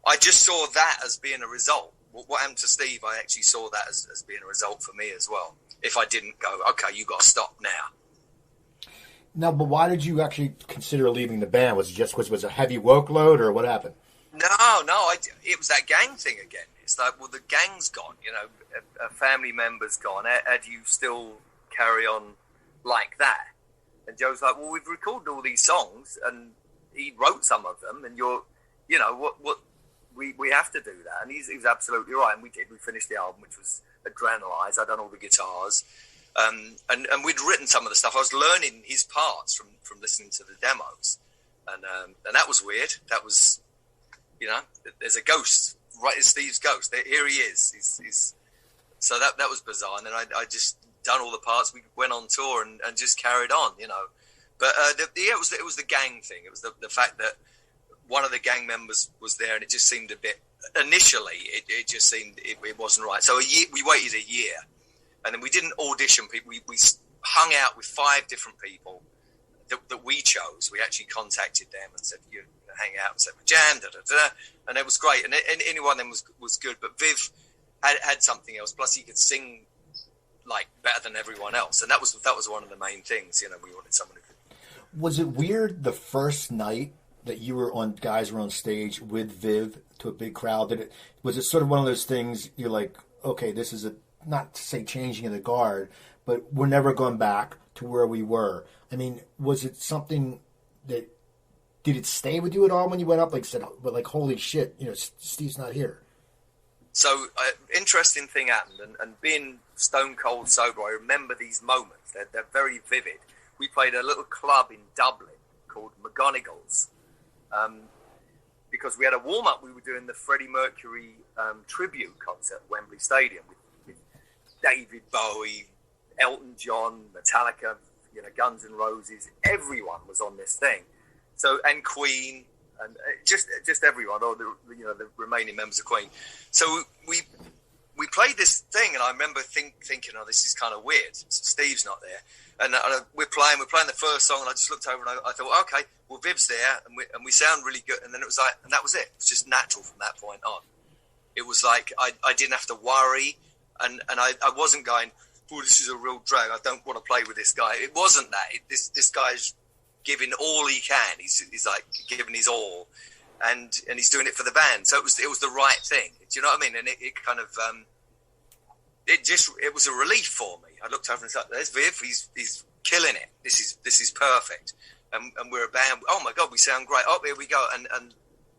I just saw that as being a result. What happened to Steve, I actually saw that as being a result for me as well. If I didn't go, okay, you got to stop now. Now, but why did you actually consider leaving the band? Was it just was a heavy workload, or what happened? No, it was that gang thing again. It's like, well, the gang's gone, a family member's gone. How do you still carry on like that? And Joe's like, well, we've recorded all these songs, and he wrote some of them, and we have to do that. And he's absolutely right, and we did. We finished the album, which was Adrenalize. I'd done all the guitars, and we'd written some of the stuff. I was learning his parts from listening to the demos, and that was weird. That was, there's a ghost, right? It's Steve's ghost. Here he is. He's so that was bizarre. And then I just done all the parts. We went on tour and just carried on, But it was the gang thing. It was the fact that one of the gang members was there, and it just seemed a bit. Initially, it just seemed it wasn't right. So we waited a year, and then we didn't audition people. We hung out with 5 different people that we chose. We actually contacted them and said, you hang out and said, jam, and it was great. And any one of them was good. But Viv had something else. Plus, he could sing like better than everyone else, and that was one of the main things. We wanted someone who could. Was it weird the first night that you were on stage with Viv to a big crowd? Was it sort of one of those things you're like, okay, this is not to say changing of the guard, but we're never going back to where we were? I mean, was it something that did it stay with you at all when you went up? Like said, but like, holy shit, you know, Steve's not here. So, interesting thing happened, and being stone cold sober, I remember these moments. They're very vivid. We played a little club in Dublin called McGonagall's, because we had a warm-up. We were doing the Freddie Mercury tribute concert at Wembley Stadium with David Bowie, Elton John, Metallica, you know, Guns N' Roses. Everyone was on this thing. So, and Queen, and just everyone, or the remaining members of Queen. So we played this thing, and I remember thinking, oh, this is kind of weird. Steve's not there, and we're playing the first song, and I just looked over and I thought, okay, well, Viv's there, and we sound really good. And then it was like, and that was it. It was just natural from that point on. It was like I didn't have to worry, and I wasn't going, oh, this is a real drag. I don't want to play with this guy. It wasn't that. This guy's giving all he can. He's like giving his all, and he's doing it for the band. So it was the right thing. Do you know what I mean? And it kind of it was a relief for me. I looked over and said, "There's Viv. He's killing it. This is perfect." And we're a band. Oh my God, we sound great. Oh, here we go. And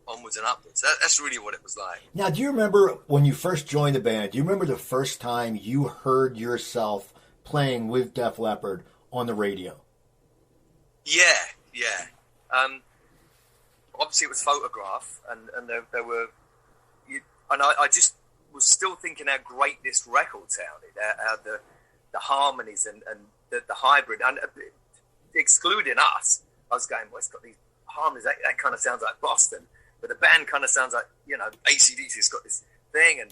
onwards and upwards. That's really what it was like. Now, do you remember when you first joined the band? Do you remember the first time you heard yourself playing with Def Leppard on the radio? Yeah. Obviously, it was Photograph, and there were, and I just was still thinking how great this record sounded, how the harmonies and the hybrid, and excluding us, I was going, well, it's got these harmonies, that kind of sounds like Boston, but the band kind of sounds like, you know, AC/DC's got this thing, and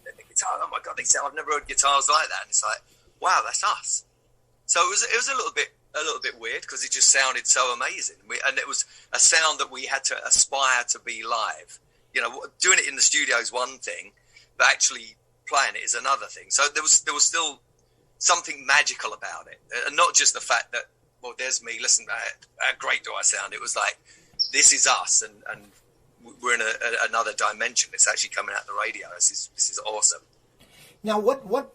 the guitar, oh my God, I've never heard guitars like that, and it's like, wow, that's us. So it was a little bit weird, because it just sounded so amazing, and it was a sound that we had to aspire to be live. You know, doing it in the studio is one thing, but actually playing it is another thing. So there was still something magical about it, and not just the fact that, well, there's me, listen, how great do I sound? It was like, this is us, and we're in another dimension. It's actually coming out the radio. This is awesome. Now, what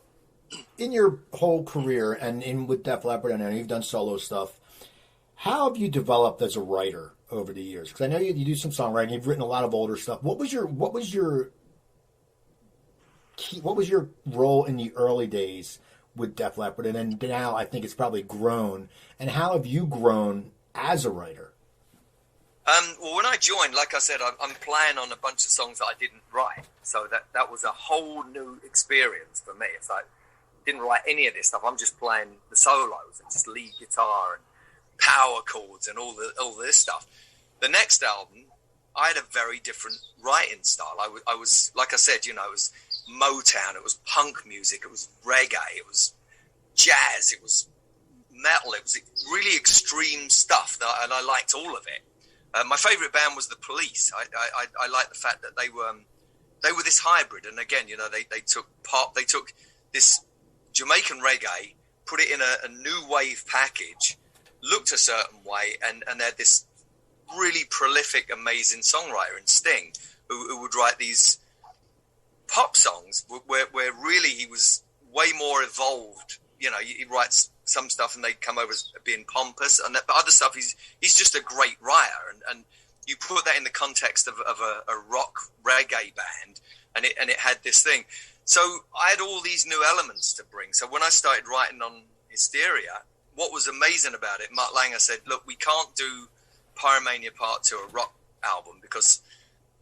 in your whole career and in with Def Leppard, and I know you've done solo stuff, how have you developed as a writer over the years? Because I know you do some songwriting. You've written a lot of older stuff. What was your role in the early days with Def Leppard, and then now I think it's probably grown? And how have you grown as a writer? Well, when I joined, like I said, I'm playing on a bunch of songs that I didn't write, so that was a whole new experience for me. It's like, didn't write any of this stuff. I'm just playing the solos and just lead guitar and power chords and all this stuff. The next album, I had a very different writing style. I was, like I said, you know, it was Motown, it was punk music, it was reggae, it was jazz, it was metal, it was really extreme stuff, and I liked all of it. My favourite band was The Police. I liked the fact that they were this hybrid, and again, you know, they took pop, they took this Jamaican reggae, put it in a new wave package, looked a certain way, and they had this really prolific, amazing songwriter in Sting, who would write these pop songs where really he was way more evolved. You know, he writes some stuff and they come over as being pompous, and but other stuff he's just a great writer, and you put that in the context of a rock reggae band, and it had this thing. So I had all these new elements to bring. So when I started writing on Hysteria, what was amazing about it, Mark Langer said, look, we can't do Pyromania Part 2, a rock album, because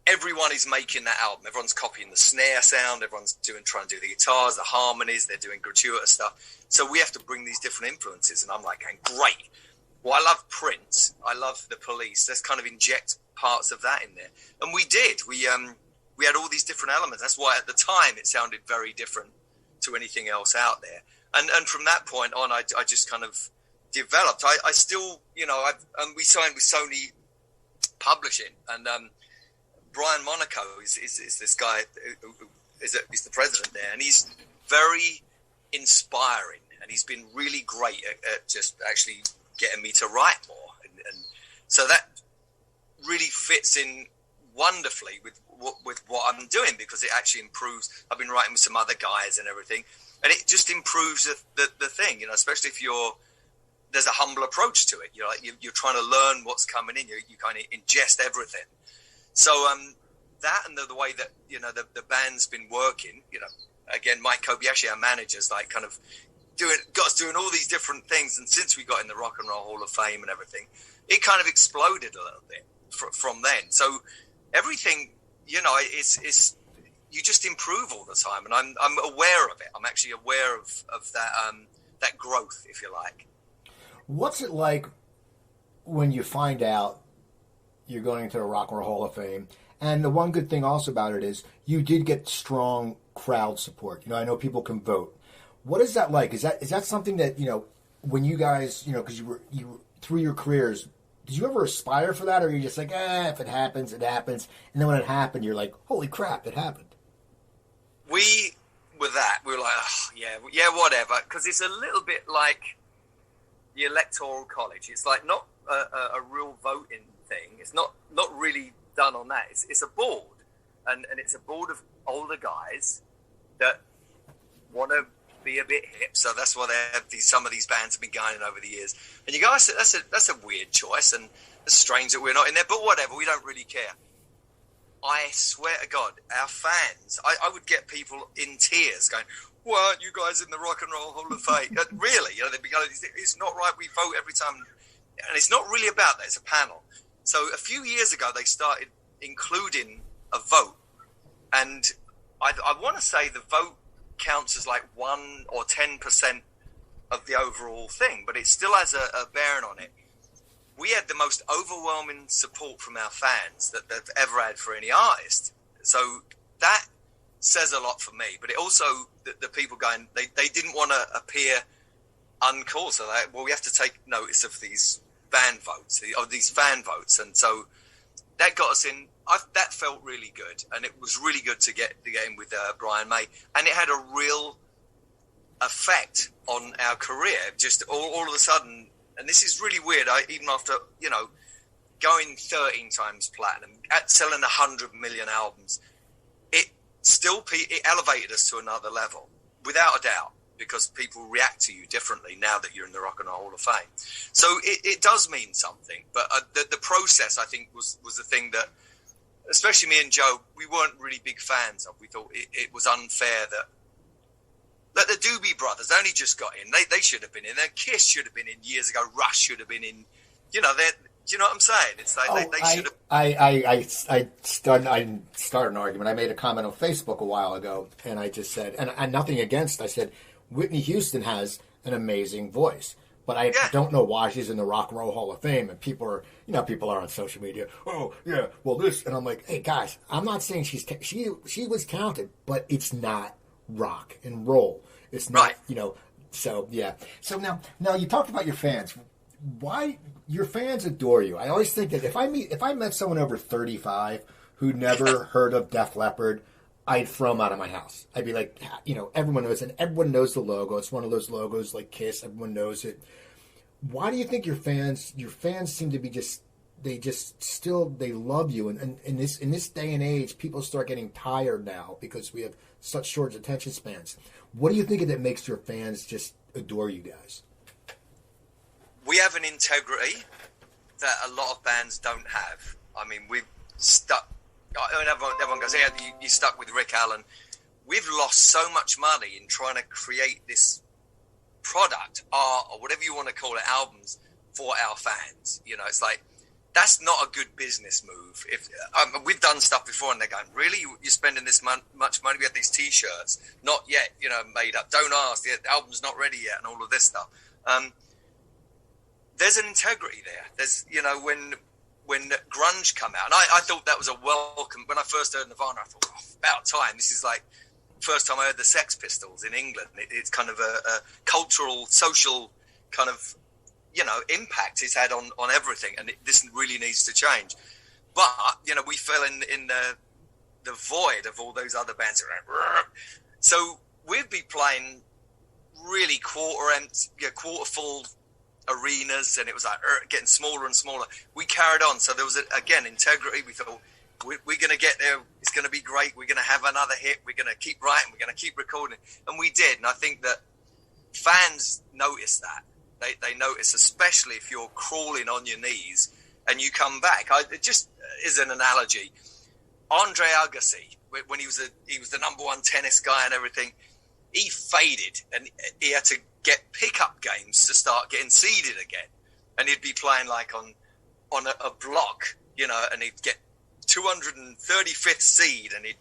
everyone is making that album. Everyone's copying the snare sound. Everyone's trying to do the guitars, the harmonies. They're doing gratuitous stuff. So we have to bring these different influences. And I'm like, great. Well, I love Prince. I love The Police. Let's kind of inject parts of that in there. And we did. We had all these different elements. That's why at the time it sounded very different to anything else out there. And from that point on, I just kind of developed. I still, you know, we signed with Sony Publishing, and Brian Monaco is this guy who is the president there, and he's very inspiring, and he's been really great at just actually getting me to write more, and so that really fits in wonderfully with what I'm doing, because it actually improves. I've been writing with some other guys and everything, and it just improves the thing, you know, especially if you're there's a humble approach to it. You're like, you're trying to learn what's coming in. You kind of ingest everything. So that and the way that, you know, the band's been working, you know, again, Mike Kobayashi, our manager's like kind of got us doing all these different things. And since we got in the Rock and Roll Hall of Fame and everything, it kind of exploded a little bit from then. So everything, you know, it's you just improve all the time. And I'm aware of it. I'm actually aware of that growth, if you like. What's it like when you find out you're going into the Rock and Roll Hall of Fame? And the one good thing also about it is you did get strong crowd support. You know, I know people can vote. What is that like? Is that something that, you know, when you guys, you know, because you through your careers, did you ever aspire for that, or are you just like, if it happens, it happens, and then when it happened, you're like, holy crap, it happened? We were like, oh, yeah, whatever, because it's a little bit like the Electoral College. It's like not a real voting thing. It's not really done on that. It's a board, and it's a board of older guys that want to be a bit hip. So that's why they have some of these bands have been going over the years. And you guys, that's a weird choice, and it's strange that we're not in there. But whatever, we don't really care. I swear to God, our fans, I would get people in tears going, "Why aren't you guys in the Rock and Roll Hall of Fame?" Really, you know, they'd be going, "It's not right. We vote every time," and it's not really about that. It's a panel. So a few years ago, they started including a vote, and I want to say the vote counts as like 1 or 10% of the overall thing, but it still has a bearing on it. We had the most overwhelming support from our fans that they've ever had for any artist. So that says a lot for me, but it also, the people going, they didn't want to appear uncalled. So we have to take notice of these band votes, of these fan votes. And so that got us in. That felt really good, and it was really good to get in with Brian May, and it had a real effect on our career. Just all of a sudden, and this is really weird. Even after, you know, going 13 times platinum, at selling 100 million albums, it elevated us to another level, without a doubt, because people react to you differently now that you're in the Rock and Roll Hall of Fame. So it does mean something, but the process, I think, was the thing that, especially me and Joe, we weren't really big fans of. We thought it was unfair that the Doobie Brothers only just got in. They should have been in. Kiss should have been in years ago. Rush should have been in. You know, do you know what I'm saying? It's like they should have. I started an argument. I made a comment on Facebook a while ago, and I just said, and nothing against. I said Whitney Houston has an amazing voice, but I don't know why she's in the Rock and Roll Hall of Fame. And people are on social media. Oh yeah, well this, and I'm like, hey guys, I'm not saying she was talented, but it's not rock and roll. It's not, right. You know. So yeah. So now you talked about your fans. Why your fans adore you? I always think that if I met someone over 35 who never heard of Def Leppard, I'd throw them out of my house. I'd be like, you know, everyone knows it. Everyone knows the logo. It's one of those logos like Kiss. Everyone knows it. Why do you think your fans seem to be they love you? And in this day and age, people start getting tired now because we have such short attention spans. What do you think that makes your fans just adore you guys? We have an integrity that a lot of bands don't have. I mean, we've stuck. Everyone goes, "Yeah, you stuck with Rick Allen." We've lost so much money in trying to create this product, art, or whatever you want to call it, albums for our fans. You know, it's like, that's not a good business move. If we've done stuff before, and they're going, "Really, you're spending this much money?" We had these T-shirts, not yet, you know, made up. Don't ask. The album's not ready yet, and all of this stuff. There's an integrity there. There's, you know, when grunge come out, and I thought that was a welcome. When I first heard Nirvana, I thought, about time. This is like first time I heard the Sex Pistols in England. It's kind of a cultural, social kind of, you know, impact it's had on everything, and this really needs to change. But, you know, we fell in the void of all those other bands. So we'd be playing really quarter full arenas, and it was like getting smaller and smaller. We carried on. So there was, again, integrity. We thought, we're going to get there. It's going to be great. We're going to have another hit. We're going to keep writing. We're going to keep recording. And we did. And I think that fans noticed that. They notice, especially if you're crawling on your knees and you come back. It just is an analogy. Andre Agassi, when he was the number one tennis guy and everything, he faded and he had to get pickup games to start getting seeded again. And he'd be playing like on a block, and he'd get 235th seed and he'd,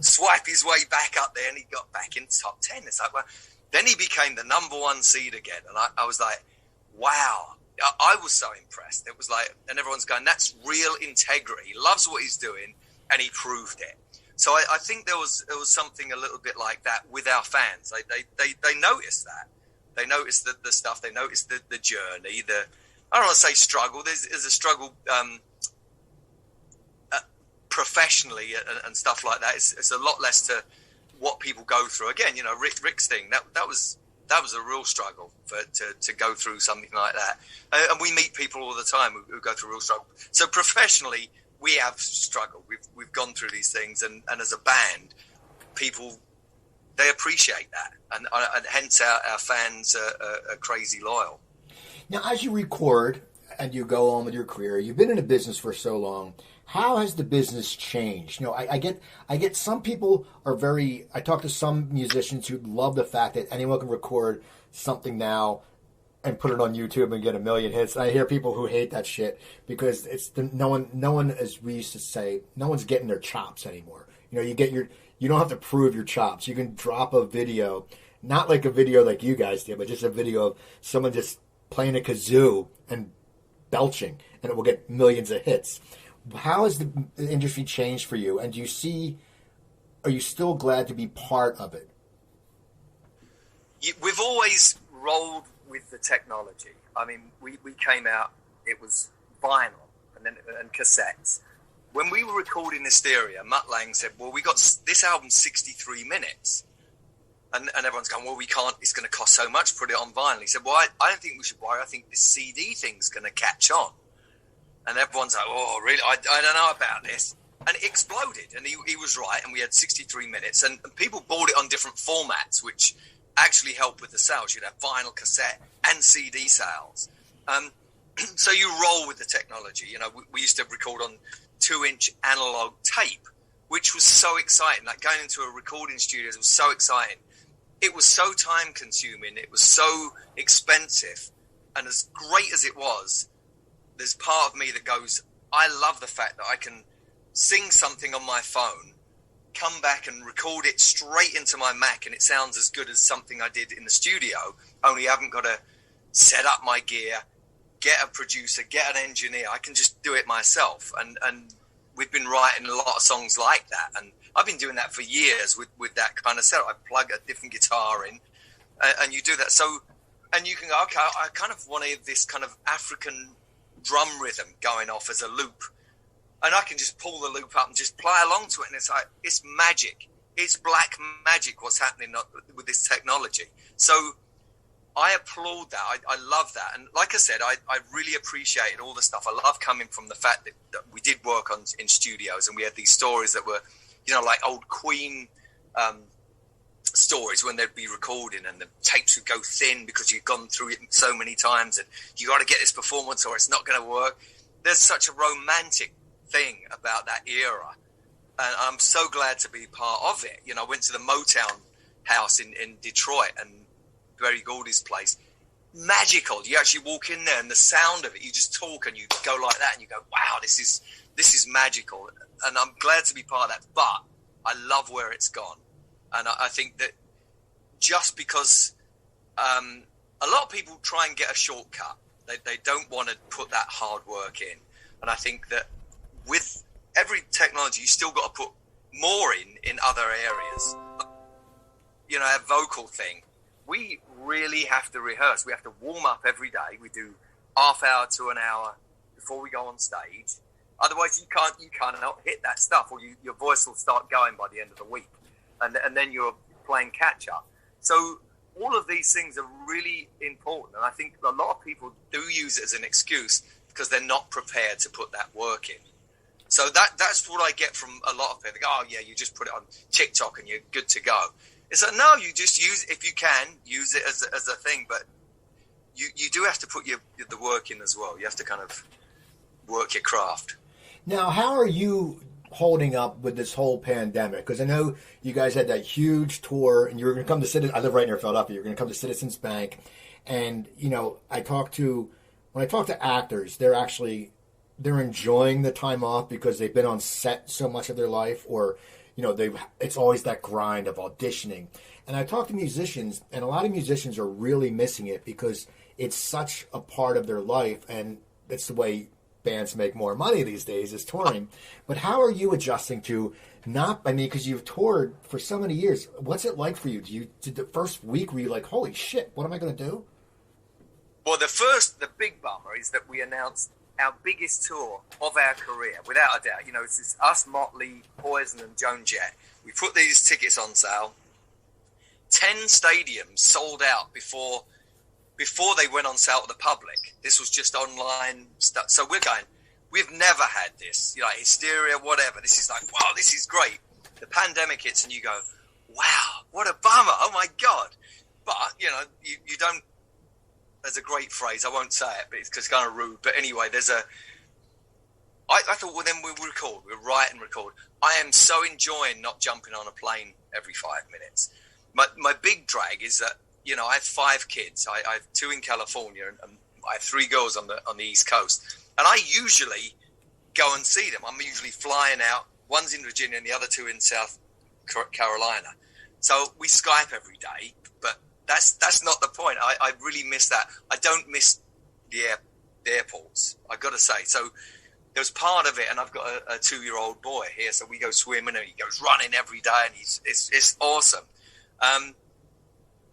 swipe his way back up there and he got back in top 10. It's like, well, then he became the number one seed again. And I was like, wow. I was so impressed. It was like, and everyone's going, that's real integrity. He loves what he's doing, and he proved it. So I think there was something a little bit like that with our fans. They noticed that. They noticed the stuff. They noticed the journey. I don't want to say struggle. There's a struggle professionally and stuff like that. It's a lot less to what people go through. Again, Rick's thing, that was a real struggle to go through something like that. And we meet people all the time who go through real struggle. So professionally, we have struggled. We've gone through these things, and as a band, people, they appreciate that, and hence our fans are crazy loyal. Now, as you record and you go on with your career, you've been in the business for so long. How has the business changed? I get some people are very. I talk to some musicians who love the fact that anyone can record something now and put it on YouTube and get 1 million hits. I hear people who hate that shit because no one, as we used to say, no one's getting their chops anymore. You don't have to prove your chops. You can drop a video, not like a video like you guys did, but just a video of someone just playing a kazoo and belching, and it will get millions of hits. How has the industry changed for you? And are you still glad to be part of it? We've always rolled with the technology. I mean, we came out, it was vinyl and cassettes. When we were recording Hysteria, Mutt Lang said, well, we got this album 63 minutes. And everyone's going, well, we can't, it's going to cost so much, put it on vinyl. He said, well, I don't think we should worry. I think this CD thing's going to catch on. And everyone's like, oh, really? I don't know about this. And it exploded. And he was right. And we had 63 minutes. And people bought it on different formats, which actually helped with the sales. You'd have vinyl, cassette, and CD sales. So you roll with the technology. We used to record on 2-inch analog tape, which was so exciting. Like going into a recording studio was so exciting. It was so time consuming. It was so expensive. And as great as it was, there's part of me that goes, I love the fact that I can sing something on my phone, come back and record it straight into my Mac, and it sounds as good as something I did in the studio, only I haven't got to set up my gear, get a producer, get an engineer. I can just do it myself. And we've been writing a lot of songs like that. And I've been doing that for years with that kind of setup. I plug a different guitar in, and you do that. So, and you can go, okay, I kind of wanted this kind of African drum rhythm going off as a loop, and I can just pull the loop up and just play along to it, and it's like, it's magic. It's black magic what's happening with this technology. So I applaud that. I love that. And like I said, I really appreciated all the stuff. I love coming from the fact that we did work in studios, and we had these stories that were, like old Queen stories when they'd be recording and the tapes would go thin because you've gone through it so many times and you got to get this performance or it's not going to work. There's such a romantic thing about that era, and I'm so glad to be part of it. I went to the Motown house in Detroit, and Berry Gordy's place. Magical. You actually walk in there and the sound of it, you just talk and you go like that and you go, wow, this is magical. And I'm glad to be part of that, but I love where it's gone. And I think that just because a lot of people try and get a shortcut, they don't want to put that hard work in. And I think that with every technology, you still got to put more in other areas. Our vocal thing, we really have to rehearse. We have to warm up every day. We do half hour to an hour before we go on stage. Otherwise, you can't not hit that stuff, or your voice will start going by the end of the week. And then you're playing catch up. So all of these things are really important. And I think a lot of people do use it as an excuse because they're not prepared to put that work in. So that's what I get from a lot of people. They go, oh, yeah, you just put it on TikTok and you're good to go. It's like, no, you just use, if you can, use it as a thing. But you do have to put the work in as well. You have to kind of work your craft. Now, how are you holding up with this whole pandemic? Because I know you guys had that huge tour, and you were going to come to Citizens. I live right near Philadelphia. You're going to come to Citizens Bank, and when I talk to actors, they're enjoying the time off because they've been on set so much of their life, or it's always that grind of auditioning. And I talk to musicians, and a lot of musicians are really missing it because it's such a part of their life, and it's the way bands make more money these days is touring. But how are you adjusting to because you've toured for so many years? What's it like for you? Did the first week were you like, holy shit, what am I going to do? Well, the big bummer is that we announced our biggest tour of our career, without a doubt. It's just us, Motley, Poison, and Joan Jett. We put these tickets on sale. 10 stadiums sold out before they went on sale to the public. This was just online stuff. So we're going, we've never had this, hysteria, whatever. This is like, wow, this is great. The pandemic hits and you go, wow, what a bummer. Oh my God. But, you don't, there's a great phrase. I won't say it, but it's kind of rude. But anyway, I thought, well, then we'll write and record. I am so enjoying not jumping on a plane every 5 minutes. My big drag is that, I have 5 kids. I have 2 in California, and I have 3 girls on the East Coast. And I usually go and see them. I'm usually flying out. One's in Virginia and the other 2 in South Carolina. So we Skype every day, but that's not the point. I really miss that. I don't miss the airports, I got to say. So there's part of it, and I've got a 2-year-old boy here, so we go swimming, and he goes running every day, and it's awesome.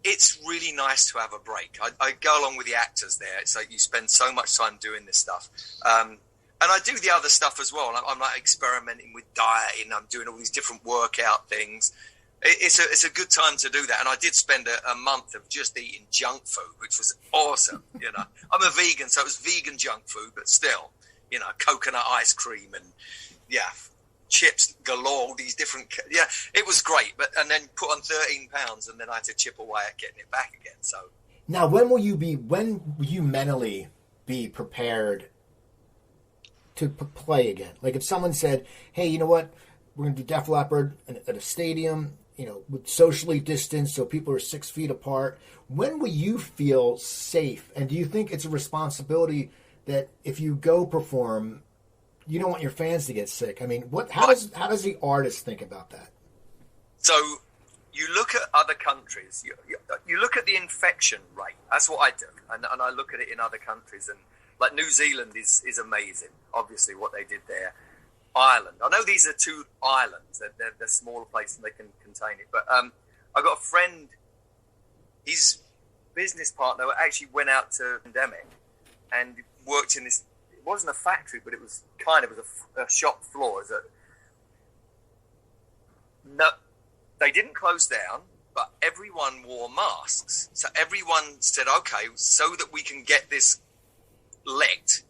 It's really nice to have a break. I go along with the actors there. It's like you spend so much time doing this stuff. And I do the other stuff as well. I'm like experimenting with dieting. I'm doing all these different workout things. It's a good time to do that. And I did spend a month of just eating junk food, which was awesome. I'm a vegan, so it was vegan junk food, but still, coconut ice cream and chips galore, these different, it was great. And then put on 13 pounds, and then I had to chip away at getting it back again. So now, when will you mentally be prepared to play again? Like if someone said, hey, you know what, we're going to do Def Leppard at a stadium, with socially distanced, so people are 6 feet apart. When will you feel safe? And do you think it's a responsibility that if you go perform, you don't want your fans to get sick? I mean, how does the artist think about that? So you look at other countries, you look at the infection rate. That's what I do. And I look at it in other countries. And like New Zealand is amazing, obviously, what they did there. Ireland. I know these are 2 islands. They're smaller places and they can contain it. But I got a friend, his business partner actually went out to the pandemic and worked in this. It wasn't a factory, but it was a shop floor. They didn't close down, but everyone wore masks. So everyone said, okay, so that we can get this licked,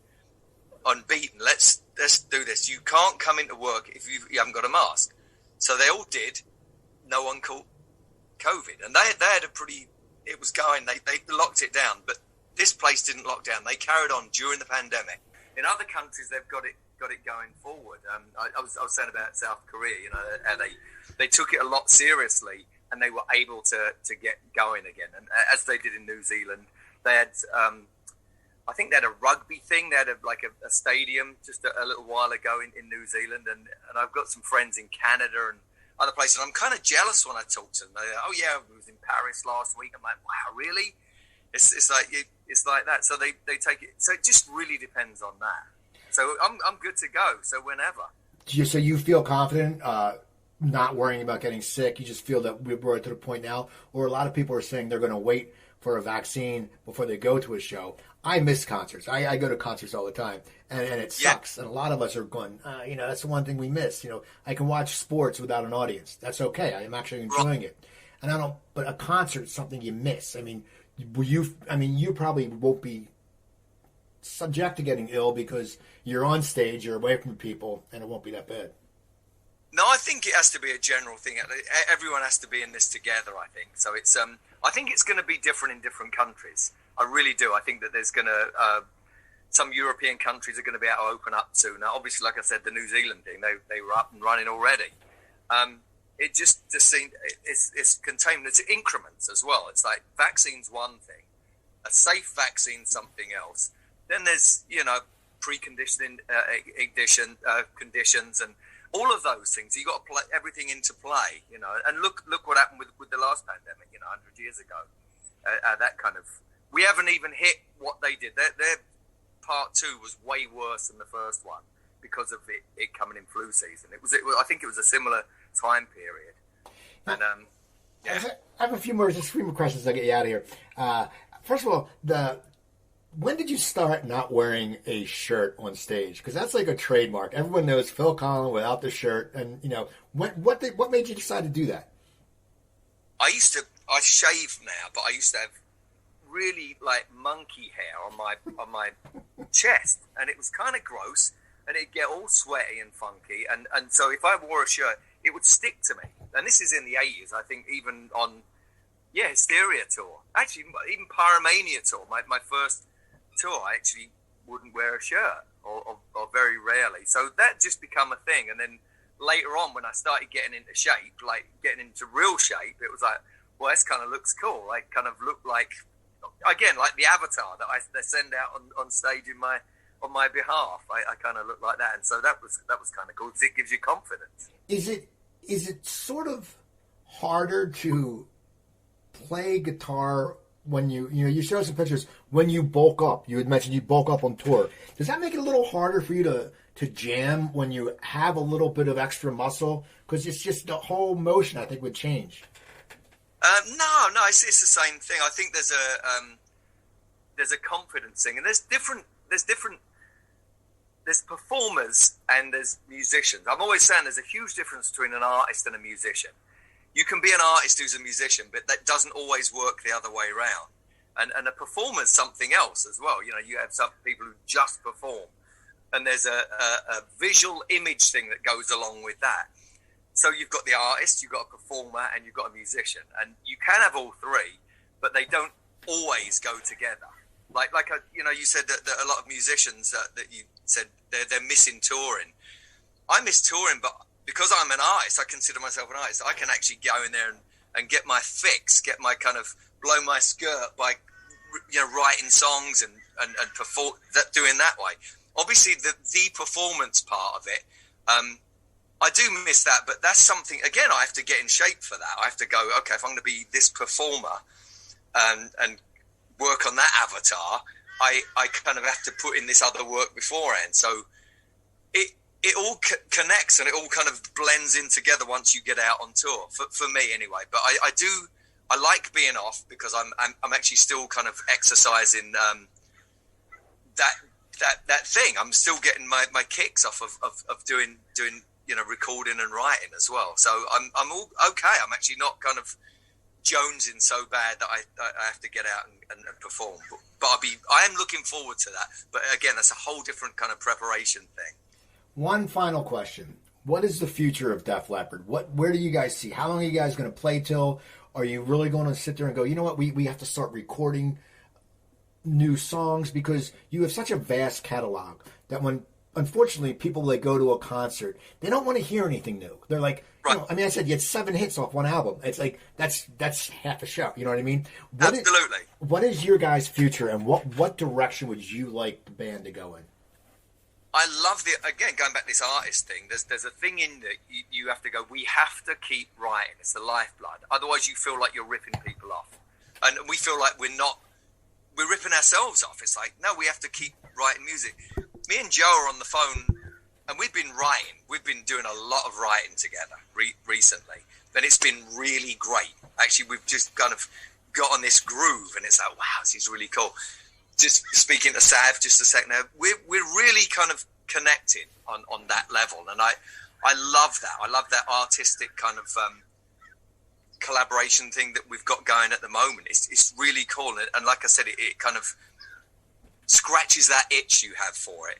unbeaten, let's do this. You can't come into work if you haven't got a mask. So they all did. No one caught COVID. And they had it was going, they locked it down, but this place didn't lock down. They carried on during the pandemic. In other countries, they've got it going forward. I was saying about South Korea, how they took it a lot seriously, and they were able to get going again. And as they did in New Zealand, they had, I think they had a rugby thing. They had a stadium just a little while ago in New Zealand, and I've got some friends in Canada and other places. And I'm kind of jealous when I talk to them. They're like, oh yeah, we was in Paris last week. I'm like, wow, really? It's like that. So they take it. So it just really depends on that. So I'm good to go. So whenever. So you feel confident, not worrying about getting sick? You just feel that we're to the point now, or a lot of people are saying they're going to wait for a vaccine before they go to a show. I miss concerts. I go to concerts all the time, and it sucks. Yeah. And a lot of us are going, that's the one thing we miss. I can watch sports without an audience. That's okay. I'm actually enjoying it. And but a concert is something you miss. I mean, you probably won't be subject to getting ill because you're on stage, you're away from people, and it won't be that bad. No, I think it has to be a general thing. Everyone has to be in this together, I think. So it's, I think it's going to be different in different countries. I really do. I think that there's going to some European countries are going to be able to open up soon. Now, obviously, like I said, the New Zealand thing, they were up and running already. It just seemed it's contained. It's increments as well. It's like vaccines one thing, a safe vaccine something else. Then there's preconditioning conditions and all of those things. You got to play everything into play, And look what happened with the last pandemic, 100 years ago. That kind of, we haven't even hit what they did. Their part 2 was way worse than the first one because of it coming in flu season. I think it was a similar time period. And I have a few more questions to get you out of here. First of all, when did you start not wearing a shirt on stage? Because that's like a trademark. Everyone knows Phil Collen without the shirt. And what made you decide to do that? I shave now, but I used to have really like monkey hair on my chest, and it was kind of gross, and it'd get all sweaty and funky, and so if I wore a shirt, it would stick to me. And this is in the 80s, I think, even on Hysteria tour, actually even Pyromania tour, my first tour, I actually wouldn't wear a shirt or very rarely. So that just become a thing. And then later on, when I started getting into shape, like getting into real shape, it was like, well, this kind of looks cool. I kind of look like, again, like the avatar that they send out on stage on my behalf. I kind of look like that. And so that was kind of cool because it gives you confidence. Is it sort of harder to play guitar when you show some pictures when you bulk up? You had mentioned you bulk up on tour. Does that make it a little harder for you to jam when you have a little bit of extra muscle? Because it's just the whole motion, I think, would change. No, it's the same thing. I think there's a confidence thing, and there's performers and there's musicians. I'm always saying there's a huge difference between an artist and a musician. You can be an artist who's a musician, but that doesn't always work the other way around. And a performer's something else as well. You have some people who just perform, and there's a visual image thing that goes along with that. So you've got the artist, you've got a performer, and you've got a musician. And you can have all three, but they don't always go together. Like you said that a lot of musicians that you said they're missing touring. I miss touring, but because I'm an artist, I consider myself an artist. I can actually go in there and get my fix, get my kind of blow my skirt by writing songs and perform that, doing that way. Obviously, the performance part of it. I do miss that, but that's something, again, I have to get in shape for that. I have to go, okay, if I'm going to be this performer and work on that avatar, I kind of have to put in this other work beforehand. So it all connects and it all kind of blends in together once you get out on tour, for me anyway. But I like being off because I'm actually still kind of exercising that thing. I'm still getting my kicks off of doing recording and writing as well. So I'm all okay. I'm actually not kind of jonesing so bad that I have to get out and perform. But I am looking forward to that. But again, that's a whole different kind of preparation thing. One final question. What is the future of Def Leppard? Where do you guys see? How long are you guys going to play till? Are you really going to sit there and go, you know what, we have to start recording new songs? Because you have such a vast catalog that when, unfortunately, people that go to a concert, they don't want to hear anything new. They're like, right. I said you had 7 hits off one album. It's like, that's half a show. You know what I mean? Absolutely. What is your guys' future, and what direction would you like the band to go in? I love again, going back to this artist thing, there's a thing in that you have to go, we have to keep writing. It's the lifeblood. Otherwise you feel like you're ripping people off. And we feel like we're ripping ourselves off. It's like, no, we have to keep writing music. Me and Joe are on the phone, and we've been writing. We've been doing a lot of writing together recently, and it's been really great. Actually, we've just kind of got on this groove, and it's like, wow, this is really cool. Just speaking to Sav just a second now, we're really kind of connecting on that level, and I love that. I love that artistic kind of collaboration thing that we've got going at the moment. It's really cool, and like I said, it kind of scratches that itch you have for it.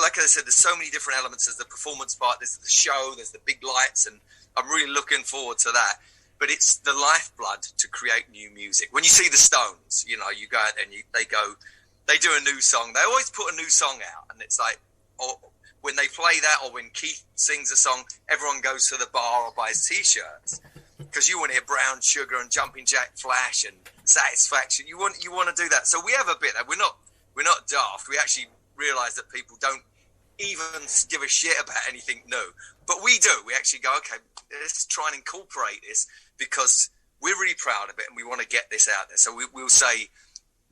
Like I said, there's so many different elements. There's the performance part, there's the show, there's the big lights, and I'm really looking forward to that. but it's the lifeblood to create new music. When you see the Stones, you know, you go out and they do a new song. They always put a new song out, and it's like, or when they play that, or when Keith sings a song, everyone goes to the bar or buys T-shirts because you want to hear Brown Sugar and Jumping Jack Flash and Satisfaction. You want to do that. So we have a bit that we're not daft. We actually realise that people don't even give a shit about anything new, but we do. We actually go, okay, let's try and incorporate this because we're really proud of it and we want to get this out there. So we'll say,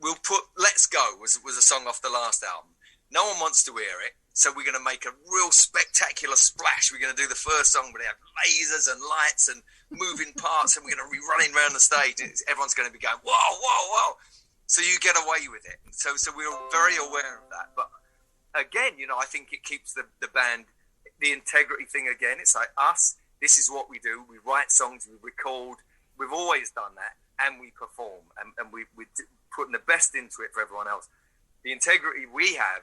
we'll put Let's Go was a song off the last album. No one wants to hear it, so we're going to make a real spectacular splash. We're going to do the first song where they have lasers and lights and moving parts, and we're going to be running around the stage, and everyone's going to be going, whoa, whoa, whoa. So you get away with it. So we're very aware of that. But again, you know, I think it keeps the band, the integrity thing again. It's like us, this is what we do. We write songs, we record. We've always done that, and we perform, and we're putting the best into it for everyone else. The integrity we have,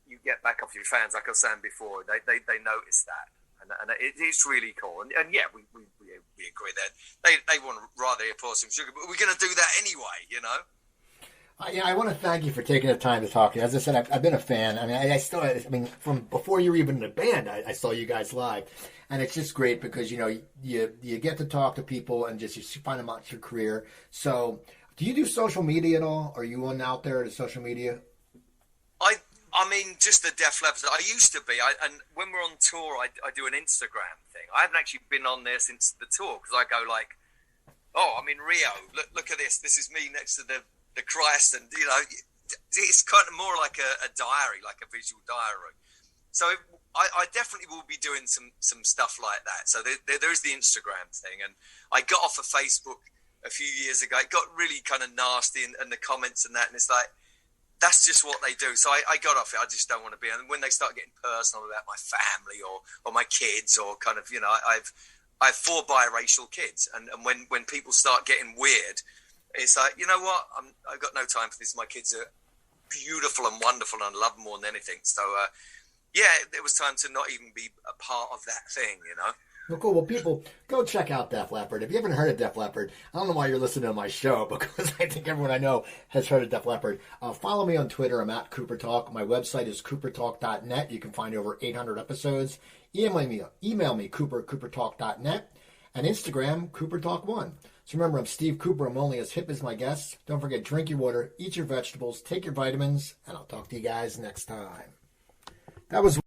you get back off your fans, like I was saying before. They notice that, and it's really cool. And yeah, we agree that they want to rather hear Pour Some Sugar, but we're going to do that anyway, you know. I want to thank you for taking the time to talk to you. As I said, I've been a fan. I mean, from before you were even in a band, I saw you guys live. And it's just great because, you know, you get to talk to people and just you find them out your career. So do you do social media at all? Are you on out there to social media? I mean, just the Def Leppard. I used to be. And when we're on tour, I do an Instagram thing. I haven't actually been on there since the tour because I go like, oh, I'm in Rio. Look at this. This is me next to the Christ, and you know, it's kind of more like a diary, like a visual diary. So I definitely will be doing some stuff like that. So there's the Instagram thing, and I got off of Facebook a few years ago. It got really kind of nasty, and the comments and that, and it's like, that's just what they do. So I got off it. I just don't want to be. And when they start getting personal about my family or my kids, or kind of, you know, I have 4 biracial kids, and when people start getting weird, it's like, you know what? I've got no time for this. My kids are beautiful and wonderful, and I love them more than anything. So, yeah, it was time to not even be a part of that thing, you know? Well, cool. Well, people, go check out Def Leppard. If you haven't heard of Def Leppard, I don't know why you're listening to my show, because I think everyone I know has heard of Def Leppard. Follow me on Twitter. I'm at Cooper Talk. My website is coopertalk.net. You can find over 800 episodes. Email me, coopertalk.net. And Instagram, CooperTalk1. So remember, I'm Steve Cooper. I'm only as hip as my guests. Don't forget, drink your water, eat your vegetables, take your vitamins, and I'll talk to you guys next time. That was